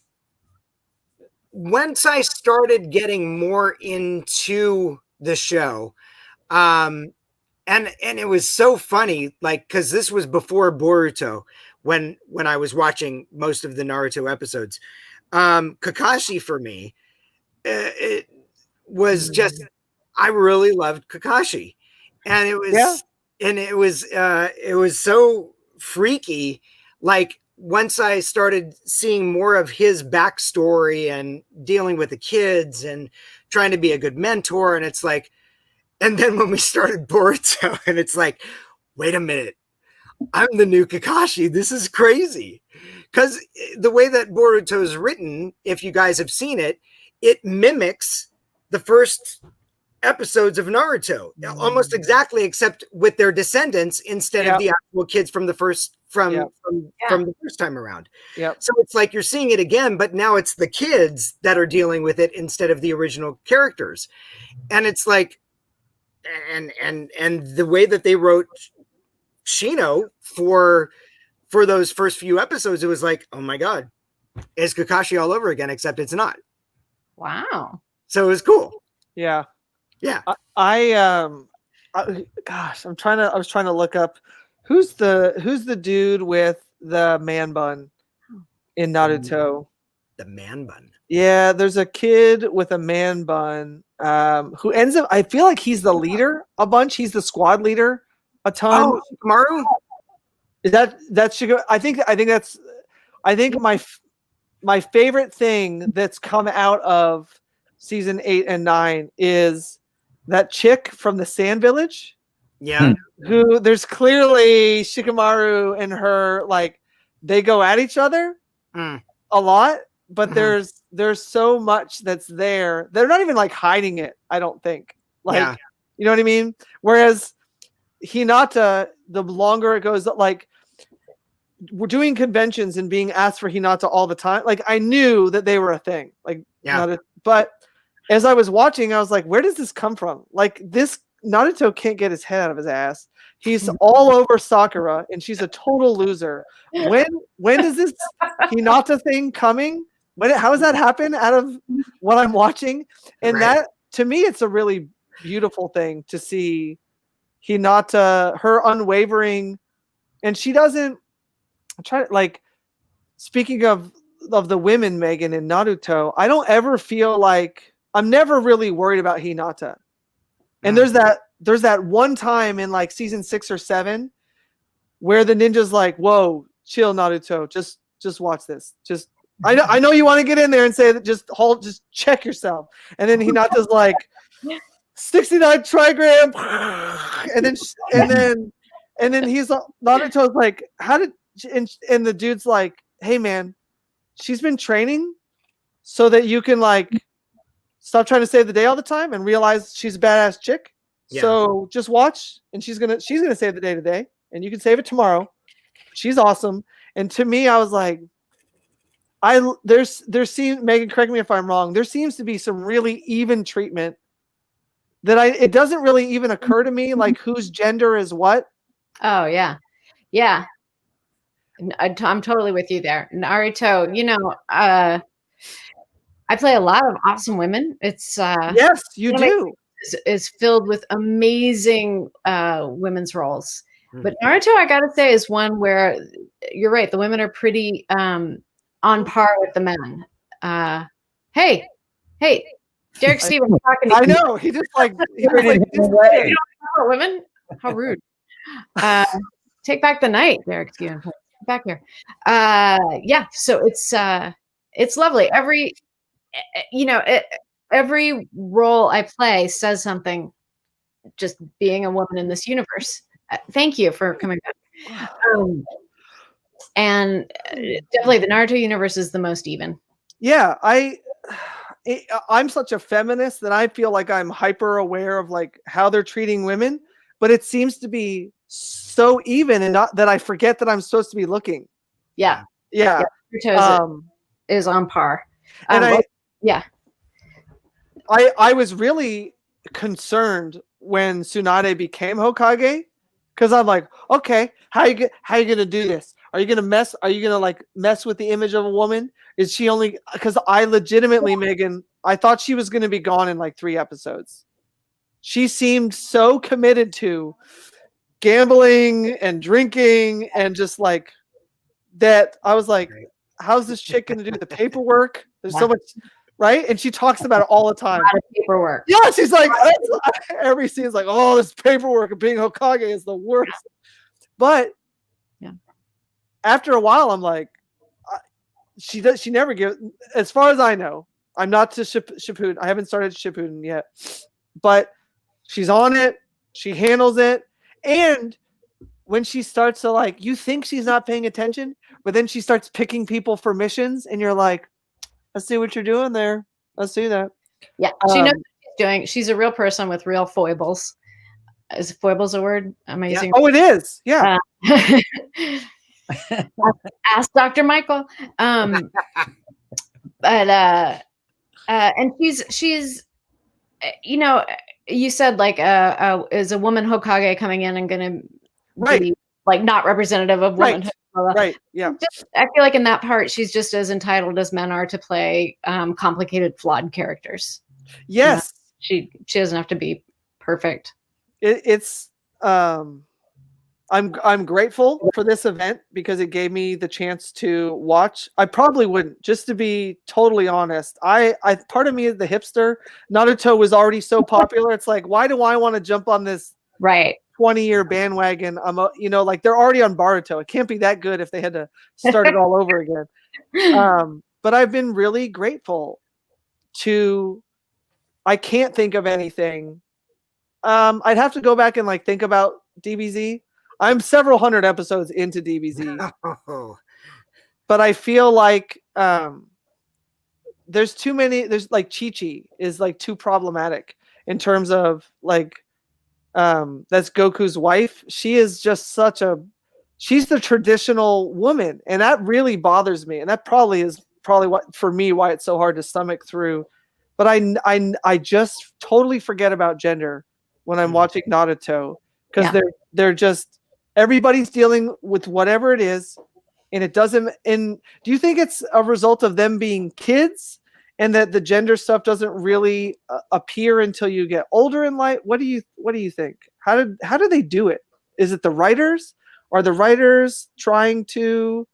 once I started getting more into the show, and it was so funny, like, because this was before Boruto, when I was watching most of the Naruto episodes. Kakashi, for me, it was just, I really loved Kakashi, and it was so freaky. Like, once I started seeing more of his backstory and dealing with the kids and trying to be a good mentor, and it's like, and then when we started Boruto, and it's like, wait a minute, I'm the new Kakashi. This is crazy. Because the way that Boruto is written, if you guys have seen it, it mimics the first episodes of Naruto almost exactly, except with their descendants instead of the actual kids from the first from the first time around. So it's like you're seeing it again, but now it's the kids that are dealing with it instead of the original characters. And it's like, and the way that they wrote Shino for those first few episodes, it was like, oh my God, it's Kakashi all over again, except it's not. Wow. So it was cool. Yeah. Yeah. Gosh, I was trying to look up who's the dude with the man bun in Naruto. The man bun. Yeah, there's a kid with a man bun who ends up, I feel like he's the leader a bunch. He's the squad leader a ton. Oh, Maru? Is that should go? I think my favorite thing that's come out of season 8 and 9 is that chick from the Sand Village. Yeah. Who there's clearly Shikamaru and her, like, they go at each other a lot. but there's so much that's there. They're not even like hiding it, I don't think. Like, you know what I mean? Whereas Hinata, the longer it goes, like we're doing conventions and being asked for Hinata all the time. Like I knew that they were a thing. Like, but as I was watching, I was like, where does this come from? Like this Naruto can't get his head out of his ass. He's all over Sakura, and she's a total loser. When is this Hinata thing coming? How does that happen out of what I'm watching? And that, to me, it's a really beautiful thing to see Hinata, her unwavering, and she doesn't try to, like, speaking of the women, Megan, in Naruto, I don't ever feel like, I'm never really worried about Hinata. And there's that one time in like season 6 or 7 where the ninja's like, whoa, chill, Naruto, just watch this. Just I know you want to get in there and say that, just check yourself. And then Hinata's like 69 trigram, and then he's Naruto's like, how did, and the dude's like, hey man, she's been training so that you can like stop trying to save the day all the time and realize she's a badass chick. Yeah. So just watch, and she's gonna save the day today, and you can save it tomorrow. She's awesome. And to me, I was like, there seems, Megan, correct me if I'm wrong, there seems to be some really even treatment that it doesn't really even occur to me like whose gender is what. Oh yeah. I'm totally with you there. Naruto, you know, I play a lot of awesome women. It's yes, you do. Is filled with amazing women's roles. But Naruto, I gotta say, is one where you're right. The women are pretty on par with the men. Hey, Derek Stevens talking to you. I know. He just like women. How rude. Take back the night, Derek Stevens. Back here. Yeah. So it's lovely. Every role I play says something. Just being a woman in this universe. Thank you for coming back. And definitely, the Naruto universe is the most even. Yeah, I'm such a feminist that I feel like I'm hyper aware of like how they're treating women, but it seems to be so even, and not that I forget that I'm supposed to be looking. Yeah. Naruto is on par. And I was really concerned when Tsunade became Hokage, because I'm like, okay, how you gonna do this? Are you gonna mess with the image of a woman? Is she only, because I legitimately, Megan, I thought she was gonna be gone in like 3 episodes. She seemed so committed to gambling and drinking and just like that. I was like, how's this chick gonna do the paperwork? There's so much, right? And she talks about it all the time. A lot of paperwork. Yeah, she's like, every scene's like, oh, this paperwork of being Hokage is the worst. But after a while, I'm like, she never gives, as far as I know, I'm not to Shippuden. I haven't started Shippuden yet, but she's on it. She handles it. And when she starts to like, you think she's not paying attention, but then she starts picking people for missions, and you're like, I see what you're doing there. I see that. Yeah, she knows what she's doing. She's a real person with real foibles. Is foibles a word? Am I using? Oh, it is. Yeah. Ask Dr. Michael. And she's, you know, you said like, is a woman Hokage coming in and going to be like not representative of womanhood? Right. Yeah. I feel like in that part, she's just as entitled as men are to play complicated, flawed characters. Yes. She doesn't have to be perfect. I'm grateful for this event because it gave me the chance to watch. I probably wouldn't, just to be totally honest. I part of me is the hipster. Naruto was already so popular. It's like, why do I want to jump on this 20-year bandwagon? Like they're already on Boruto. It can't be that good if they had to start it all over again. But I've been really grateful to, I can't think of anything. I'd have to go back and like think about DBZ. I'm several hundred episodes into DBZ, but I feel like there's too many. There's like Chi-Chi is like too problematic in terms of like that's Goku's wife. She is just she's the traditional woman, and that really bothers me. And that probably is what for me why it's so hard to stomach through. But I just totally forget about gender when I'm watching Naruto because they're just everybody's dealing with whatever it is, and it doesn't. And do you think it's a result of them being kids, and that the gender stuff doesn't really appear until you get older in life? What do you think? How do they do it? Is it the writers? Are the writers trying to?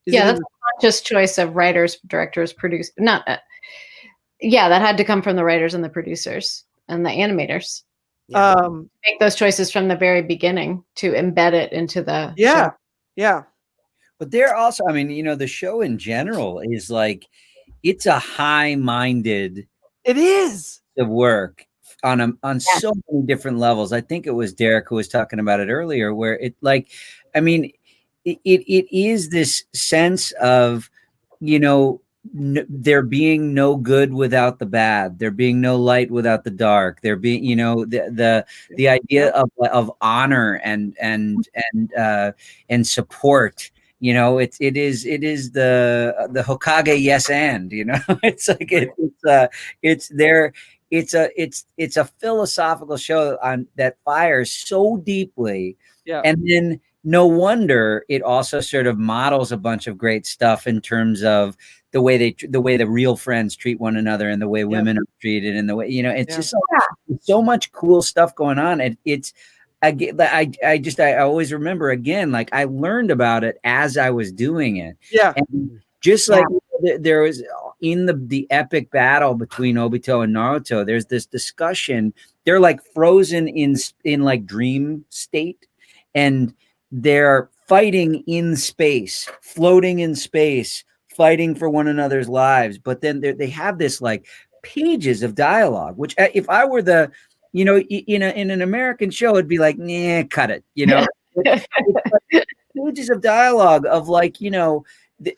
That's a conscious choice of writers, directors, producers. Not. That had to come from the writers and the producers and the animators. Make those choices from the very beginning to embed it into the show. Yeah. But they're also, I mean, the show in general is like, it's a high-minded. It is the work on so many different levels. I think it was Derek who was talking about it earlier, where it like, I mean, it is this sense of, there being no good without the bad, there being no light without the dark, there being the idea of honor and support. It is the Hokage yes and it's like it's a philosophical show that fires so deeply, and then no wonder it also sort of models a bunch of great stuff in terms of the way the real friends treat one another and the way women are treated and the way it's just so much cool stuff going on. And it's I always remember again, like I learned about it as I was doing it. And just like there was in the epic battle between Obito and Naruto, there's this discussion. They're like frozen in like dream state, and they're fighting in space, floating in space, fighting for one another's lives. But then they have this like pages of dialogue, which if I were in an American show, it'd be like, nah, cut it. It's like pages of dialogue of like,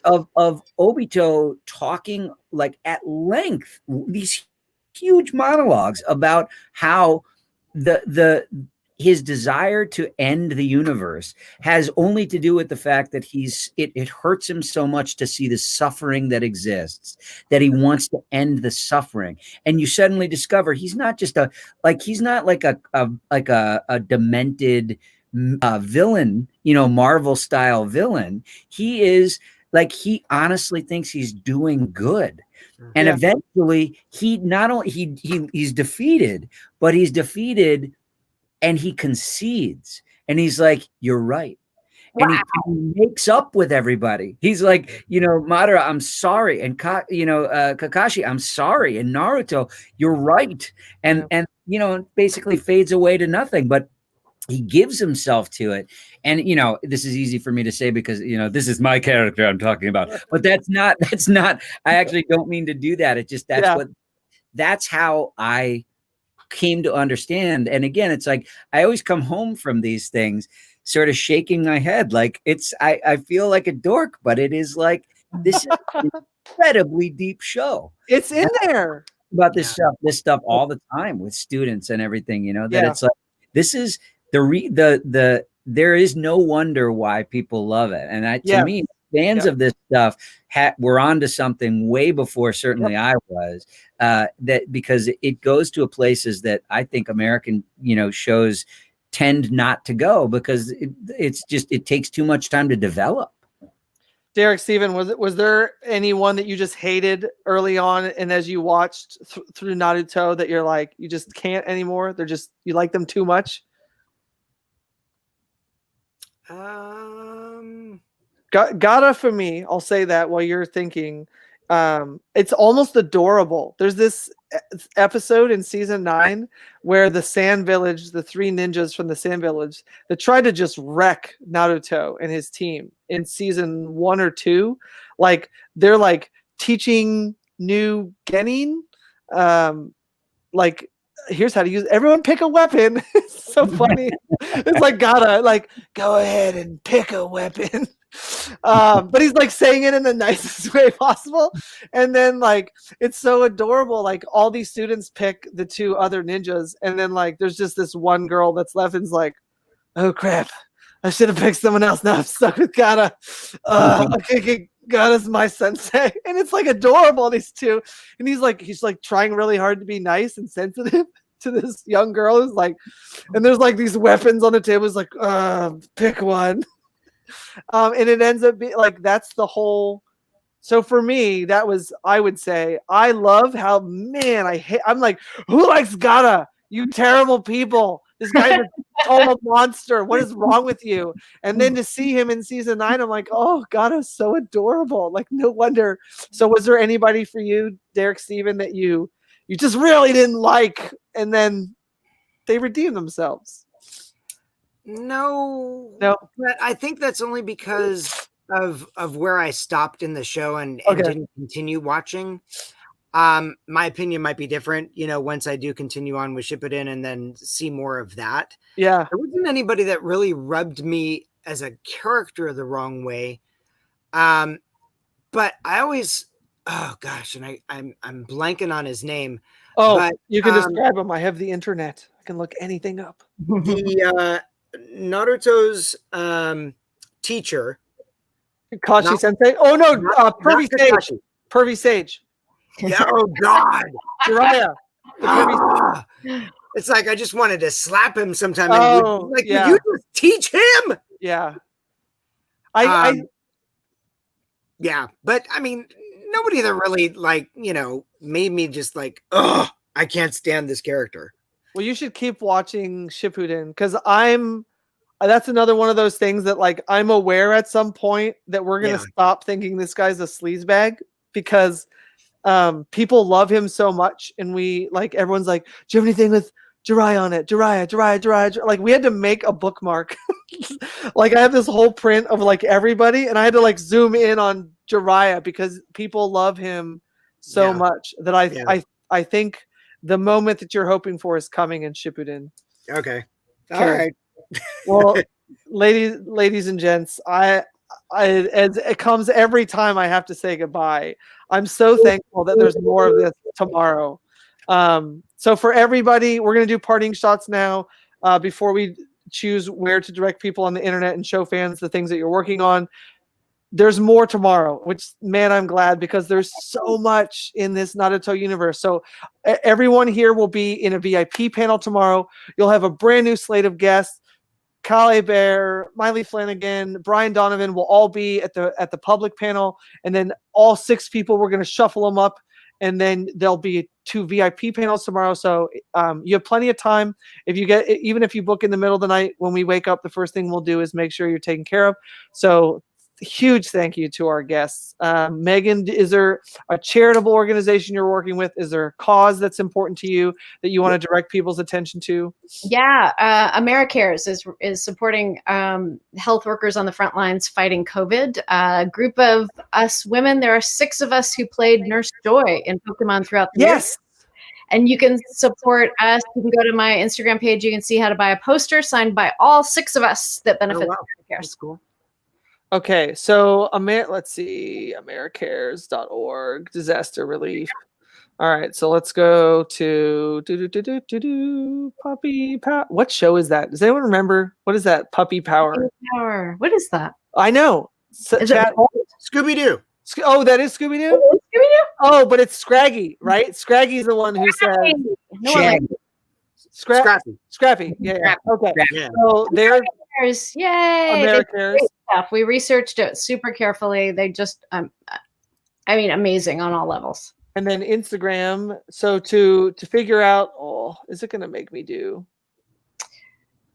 of Obito talking like at length, these huge monologues about how his desire to end the universe has only to do with the fact that it hurts him so much to see the suffering that exists, that he wants to end the suffering. And you suddenly discover he's not like a demented villain, Marvel style villain. He is like, he honestly thinks he's doing good. And eventually he's defeated, but he's defeated and he concedes, and he's like, you're right. Wow. And he makes up with everybody. He's like, Madara, I'm sorry. And Kakashi, I'm sorry. And Naruto, you're right. And basically fades away to nothing, but he gives himself to it. And, this is easy for me to say because, this is my character I'm talking about, but that's not, I actually don't mean to do that. It just, that's how I came to understand. And again, it's like, I always come home from these things sort of shaking my head. Like I feel like a dork, but it is like, this is an incredibly deep show. It's in there about this stuff all the time with students and everything, that it's like, this is there is no wonder why people love it. And to me, fans of this stuff were onto something way before certainly I was, that because it goes to places that I think American shows tend not to go because it takes too much time to develop. Derek, Steven, was there anyone that you just hated early on, and as you watched through Naruto that you're like, you just can't anymore? You like them too much? Gotta for me, I'll say that while you're thinking. It's almost adorable. There's this episode in season 9 where the Sand Village, the 3 ninjas from the Sand Village, that tried to just wreck Naruto and his team in season 1 or 2. Like they're like teaching new Genin, like here's how to use. Everyone pick a weapon. It's so funny. It's like gotta like go ahead and pick a weapon. But he's like saying it in the nicest way possible. And then like it's so adorable. Like all these students pick the two other ninjas, and then like there's just this one girl that's left and's like, oh crap, I should have picked someone else. Now I'm stuck with Gata. Okay, Gata's my sensei. And it's like adorable, these two. And he's like trying really hard to be nice and sensitive to this young girl who's like, and there's like these weapons on the table. It's like, pick one. And it ends up being like, that's the whole. So for me, that was, I would say, I love how, man, I'm like, who likes Gata? You terrible people. This guy's a total monster. What is wrong with you? And then to see him in season 9, I'm like, oh, Gata's so adorable. Like, no wonder. So was there anybody for you, Derek Steven, that you just really didn't like, and then they redeemed themselves? No. But I think that's only because of where I stopped in the show and didn't continue watching. My opinion might be different, once I do continue on with Shippuden and then see more of that. Yeah. There wasn't anybody that really rubbed me as a character the wrong way. But I always, oh gosh, and I'm blanking on his name. Oh, but, you can describe him. I have the internet. I can look anything up. The Naruto's teacher. Kashi Sensei? Oh no, Pervy Sage. Pervy Sage. Yeah, oh God. Jiraiya. It's like I just wanted to slap him sometime. Oh, like, yeah. You just teach him. Yeah. Yeah, but I mean, nobody that really made me just like, oh, I can't stand this character. Well, you should keep watching Shippuden, because that's another one of those things that like I'm aware at some point that we're gonna stop thinking this guy's a sleazebag, because people love him so much, and we like everyone's like, do you have anything with Jiraiya on it? Jiraiya. Like we had to make a bookmark. Like I have this whole print of like everybody, and I had to like zoom in on Jiraiya because people love him so much that I think the moment that you're hoping for is coming in Shippuden. Okay. All right. Well, ladies and gents, as it comes every time I have to say goodbye. I'm so thankful that there's more of this tomorrow. So for everybody, we're going to do parting shots now before we choose where to direct people on the internet and show fans the things that you're working on. There's more tomorrow, which, man, I'm glad, because there's so much in this Naruto universe. So everyone here will be in a VIP panel tomorrow. You'll have a brand new slate of guests. Kale Bear, Maile Flanagan, Brian Donovan will all be at the public panel, and then all 6 people, we're going to shuffle them up, and then there'll be 2 VIP panels tomorrow. So you have plenty of time. Even if you book in the middle of the night, when we wake up, the first thing we'll do is make sure you're taken care of. So huge thank you to our guests. Megan, is there a charitable organization you're working with? Is there a cause that's important to you that you want to direct people's attention to? Yeah, AmeriCares is supporting health workers on the front lines fighting COVID. A group of us women, there are 6 of us who played Nurse Joy in Pokemon throughout the years. And you can support us. You can go to my Instagram page. You can see how to buy a poster signed by all 6 of us that benefit from AmeriCares. That's cool. Okay, so let's see, AmeriCares.org, disaster relief. All right, so let's go to Puppy Power. What show is that? Does anyone remember? What is that? Puppy Power. Puppy Power. What is that? I know. Is it Scooby-Doo? Oh, that is Scooby-Doo? Scooby-Doo? Oh, but it's Scraggy, right? Scraggy's the one who says Scrappy. Yeah. Okay. Yeah. So there's Yay! AmeriCares. We researched it super carefully. They just, amazing on all levels. And then Instagram. So to figure out, is it going to make me do?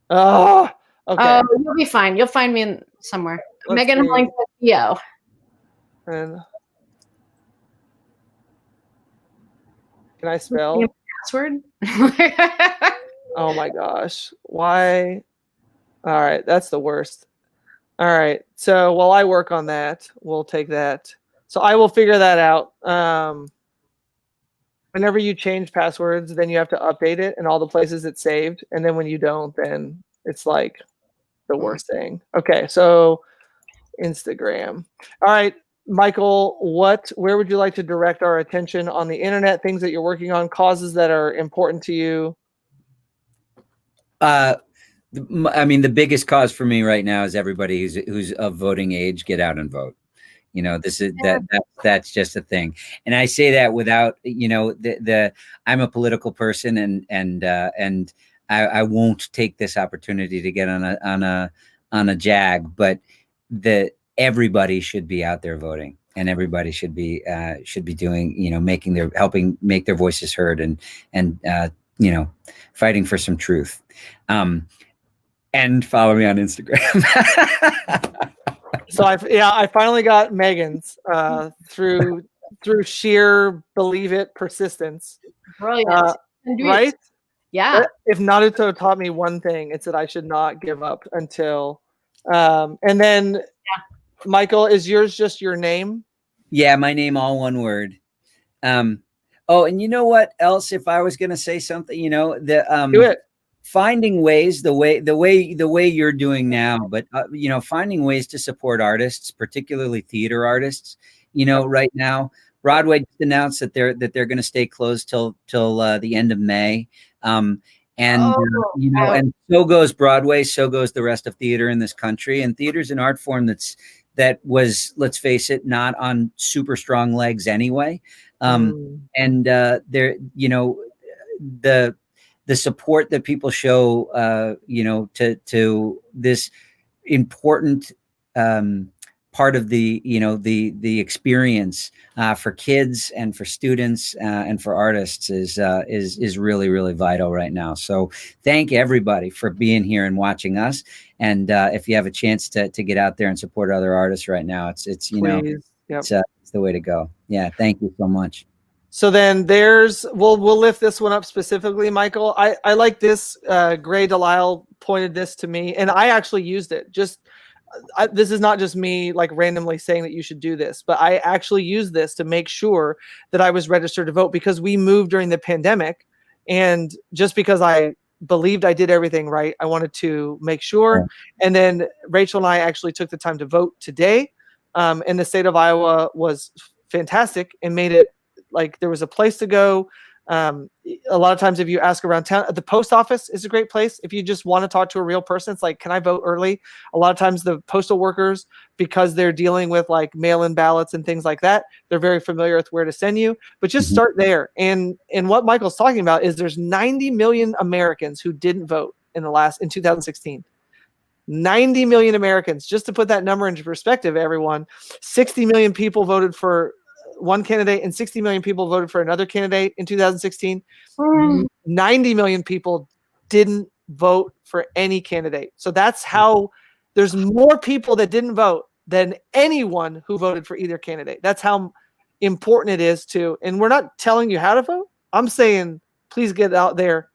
Oh, okay. You'll be fine. You'll find me somewhere. Megan Hollingshead, Yo. And can I spell? Password? Oh my gosh. Why? All right. That's the worst. All right. So while I work on that, we'll take that. So I will figure that out. Whenever you change passwords, then you have to update it in all the places it's saved. And then when you don't, then it's like the worst thing. Okay. So Instagram. All right, Michael, where would you like to direct our attention on the internet? Things that you're working on, causes that are important to you. I mean, the biggest cause for me right now is everybody who's of voting age, get out and vote. You know, this is that's just a thing. And I say that without, you know, I'm a political person, and I won't take this opportunity to get on a jag, but everybody should be out there voting, and everybody should be doing, you know, helping make their voices heard, and you know, fighting for some truth. And follow me on Instagram. So I finally got Megan's through sheer believe it persistence. Brilliant. Right? Yeah. If Naruto taught me one thing, it's that I should not give up until. And then, Michael, is yours just your name? Yeah, my name, all one word. Oh, and you know what else? If I was going to say something, you know, Do it. Finding ways, the way you're doing now, but you know, finding ways to support artists, particularly theater artists. You know, right now, Broadway just announced that they're going to stay closed till the end of May. You know, and so goes Broadway, so goes the rest of theater in this country. And theater's an art form that was, let's face it, not on super strong legs anyway. And there, you know, the support that people show, you know, to this important part of the, you know, the experience for kids and for students and for artists is really, really vital right now. So thank everybody for being here and watching us. And if you have a chance to get out there and support other artists right now, it's you know, it's the way to go. Yeah, thank you so much. So then we'll lift this one up specifically, Michael. I like this. Gray Delisle pointed this to me, and I actually used it. This is not just me like randomly saying that you should do this, but I actually used this to make sure that I was registered to vote, because we moved during the pandemic, and just because I believed I did everything right, I wanted to make sure. And then Rachel and I actually took the time to vote today, and the state of Iowa was fantastic and made it like there was a place to go. A lot of times if you ask around town, the post office is a great place. If you just want to talk to a real person, it's like, can I vote early? A lot of times the postal workers, because they're dealing with like mail-in ballots and things like that, they're very familiar with where to send you, but just start there. And what Michael's talking about is there's 90 million Americans who didn't vote in 2016. 90 million Americans. Just to put that number into perspective, everyone, 60 million people voted for one candidate and 60 million people voted for another candidate in 2016. 90 million people didn't vote for any candidate. So that's how there's more people that didn't vote than anyone who voted for either candidate. That's how important it is to, and we're not telling you how to vote. I'm saying, please get out there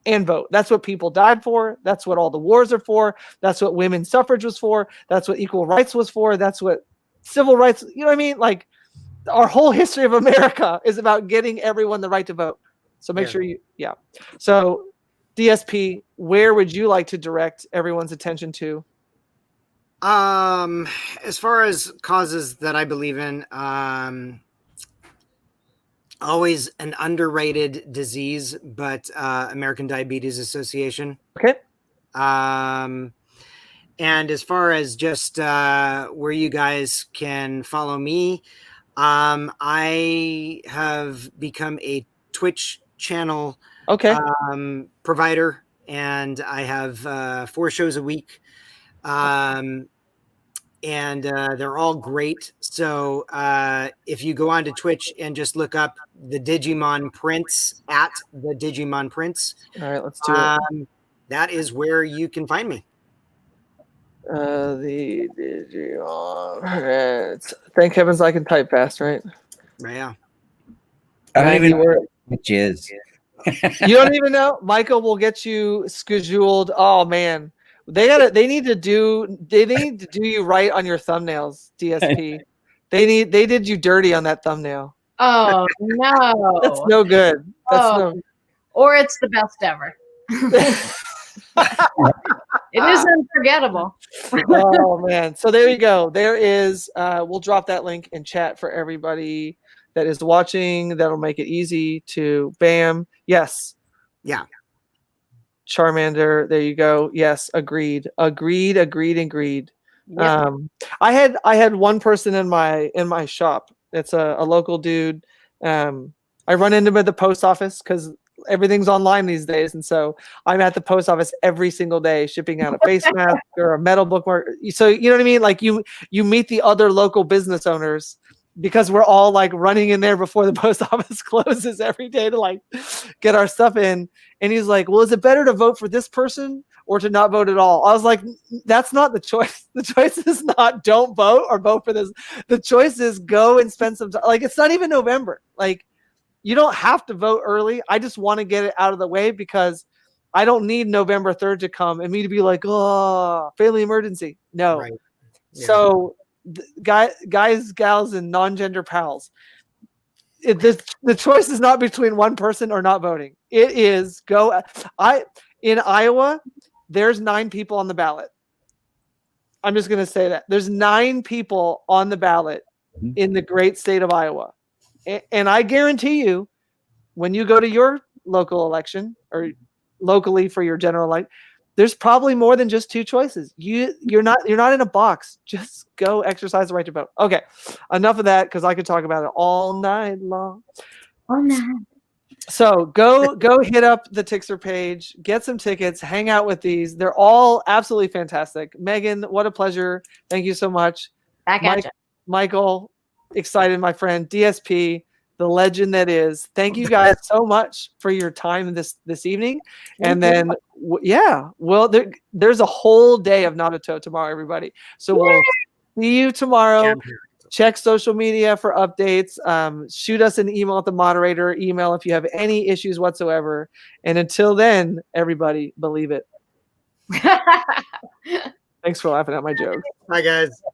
and vote. That's what people died for. That's what all the wars are for. That's what women's suffrage was for. That's what equal rights was for. That's what civil rights, you know what I mean? Like, our whole history of America is about getting everyone the right to vote. So make sure So DSP, where would you like to direct everyone's attention to? As far as causes that I believe in, always an underrated disease, but American Diabetes Association. Okay. And as far as just where you guys can follow me, I have become a Twitch channel provider, and I have 4 shows a week, and they're all great. So if you go onto Twitch and just look up the Digimon Prince at the Digimon Prince, all right, let's do it. That is where you can find me. The Digimon. Thank heavens I can type fast, right? Yeah. I don't even know which is. You don't even know? Michael will get you scheduled. Oh man. They need to do you right on your thumbnails, DSP. They did you dirty on that thumbnail. Oh no. That's no good. Or it's the best ever. It is unforgettable. Oh man. So there you go. There is we'll drop that link in chat for everybody that is watching. That'll make it easy to bam. Yes. Yeah. Charmander, there you go. Yes, agreed. Agreed. Yep. I had one person in my shop. It's a local dude. I run into him at the post office because everything's online these days, and so I'm at the post office every single day shipping out a face mask or a metal bookmark. So you know what I mean? Like you meet the other local business owners because we're all like running in there before the post office closes every day to like get our stuff in. And he's like, well, is it better to vote for this person or to not vote at all? I was like, that's not the choice. The choice is not don't vote or vote for this. The choice is go and spend some time. Like, it's not even November. Like, you don't have to vote early. I just want to get it out of the way because I don't need November 3rd to come and me to be like, oh, family emergency. No. Right. Yeah. So guys, gals, and non-gender pals, the choice is not between one person or not voting. It is go. In Iowa, there's 9 people on the ballot. I'm just going to say that there's 9 people on the ballot in the great state of Iowa. And I guarantee you, when you go to your local election or locally for your general election, there's probably more than just 2 choices. You're not in a box. Just go exercise the right to vote. Okay, enough of that because I could talk about it all night long. All night. So go hit up the Tixer page, get some tickets, hang out with these. They're all absolutely fantastic. Megan, what a pleasure. Thank you so much. Back at you. Michael, excited, my friend. DSP, the legend that is. Thank you guys so much for your time this evening. And then, there's a whole day of Naruto tomorrow, everybody. So we'll see you tomorrow. Check social media for updates. Shoot us an email at the moderator email if you have any issues whatsoever. And until then, everybody, believe it. Thanks for laughing at my joke. Bye, guys.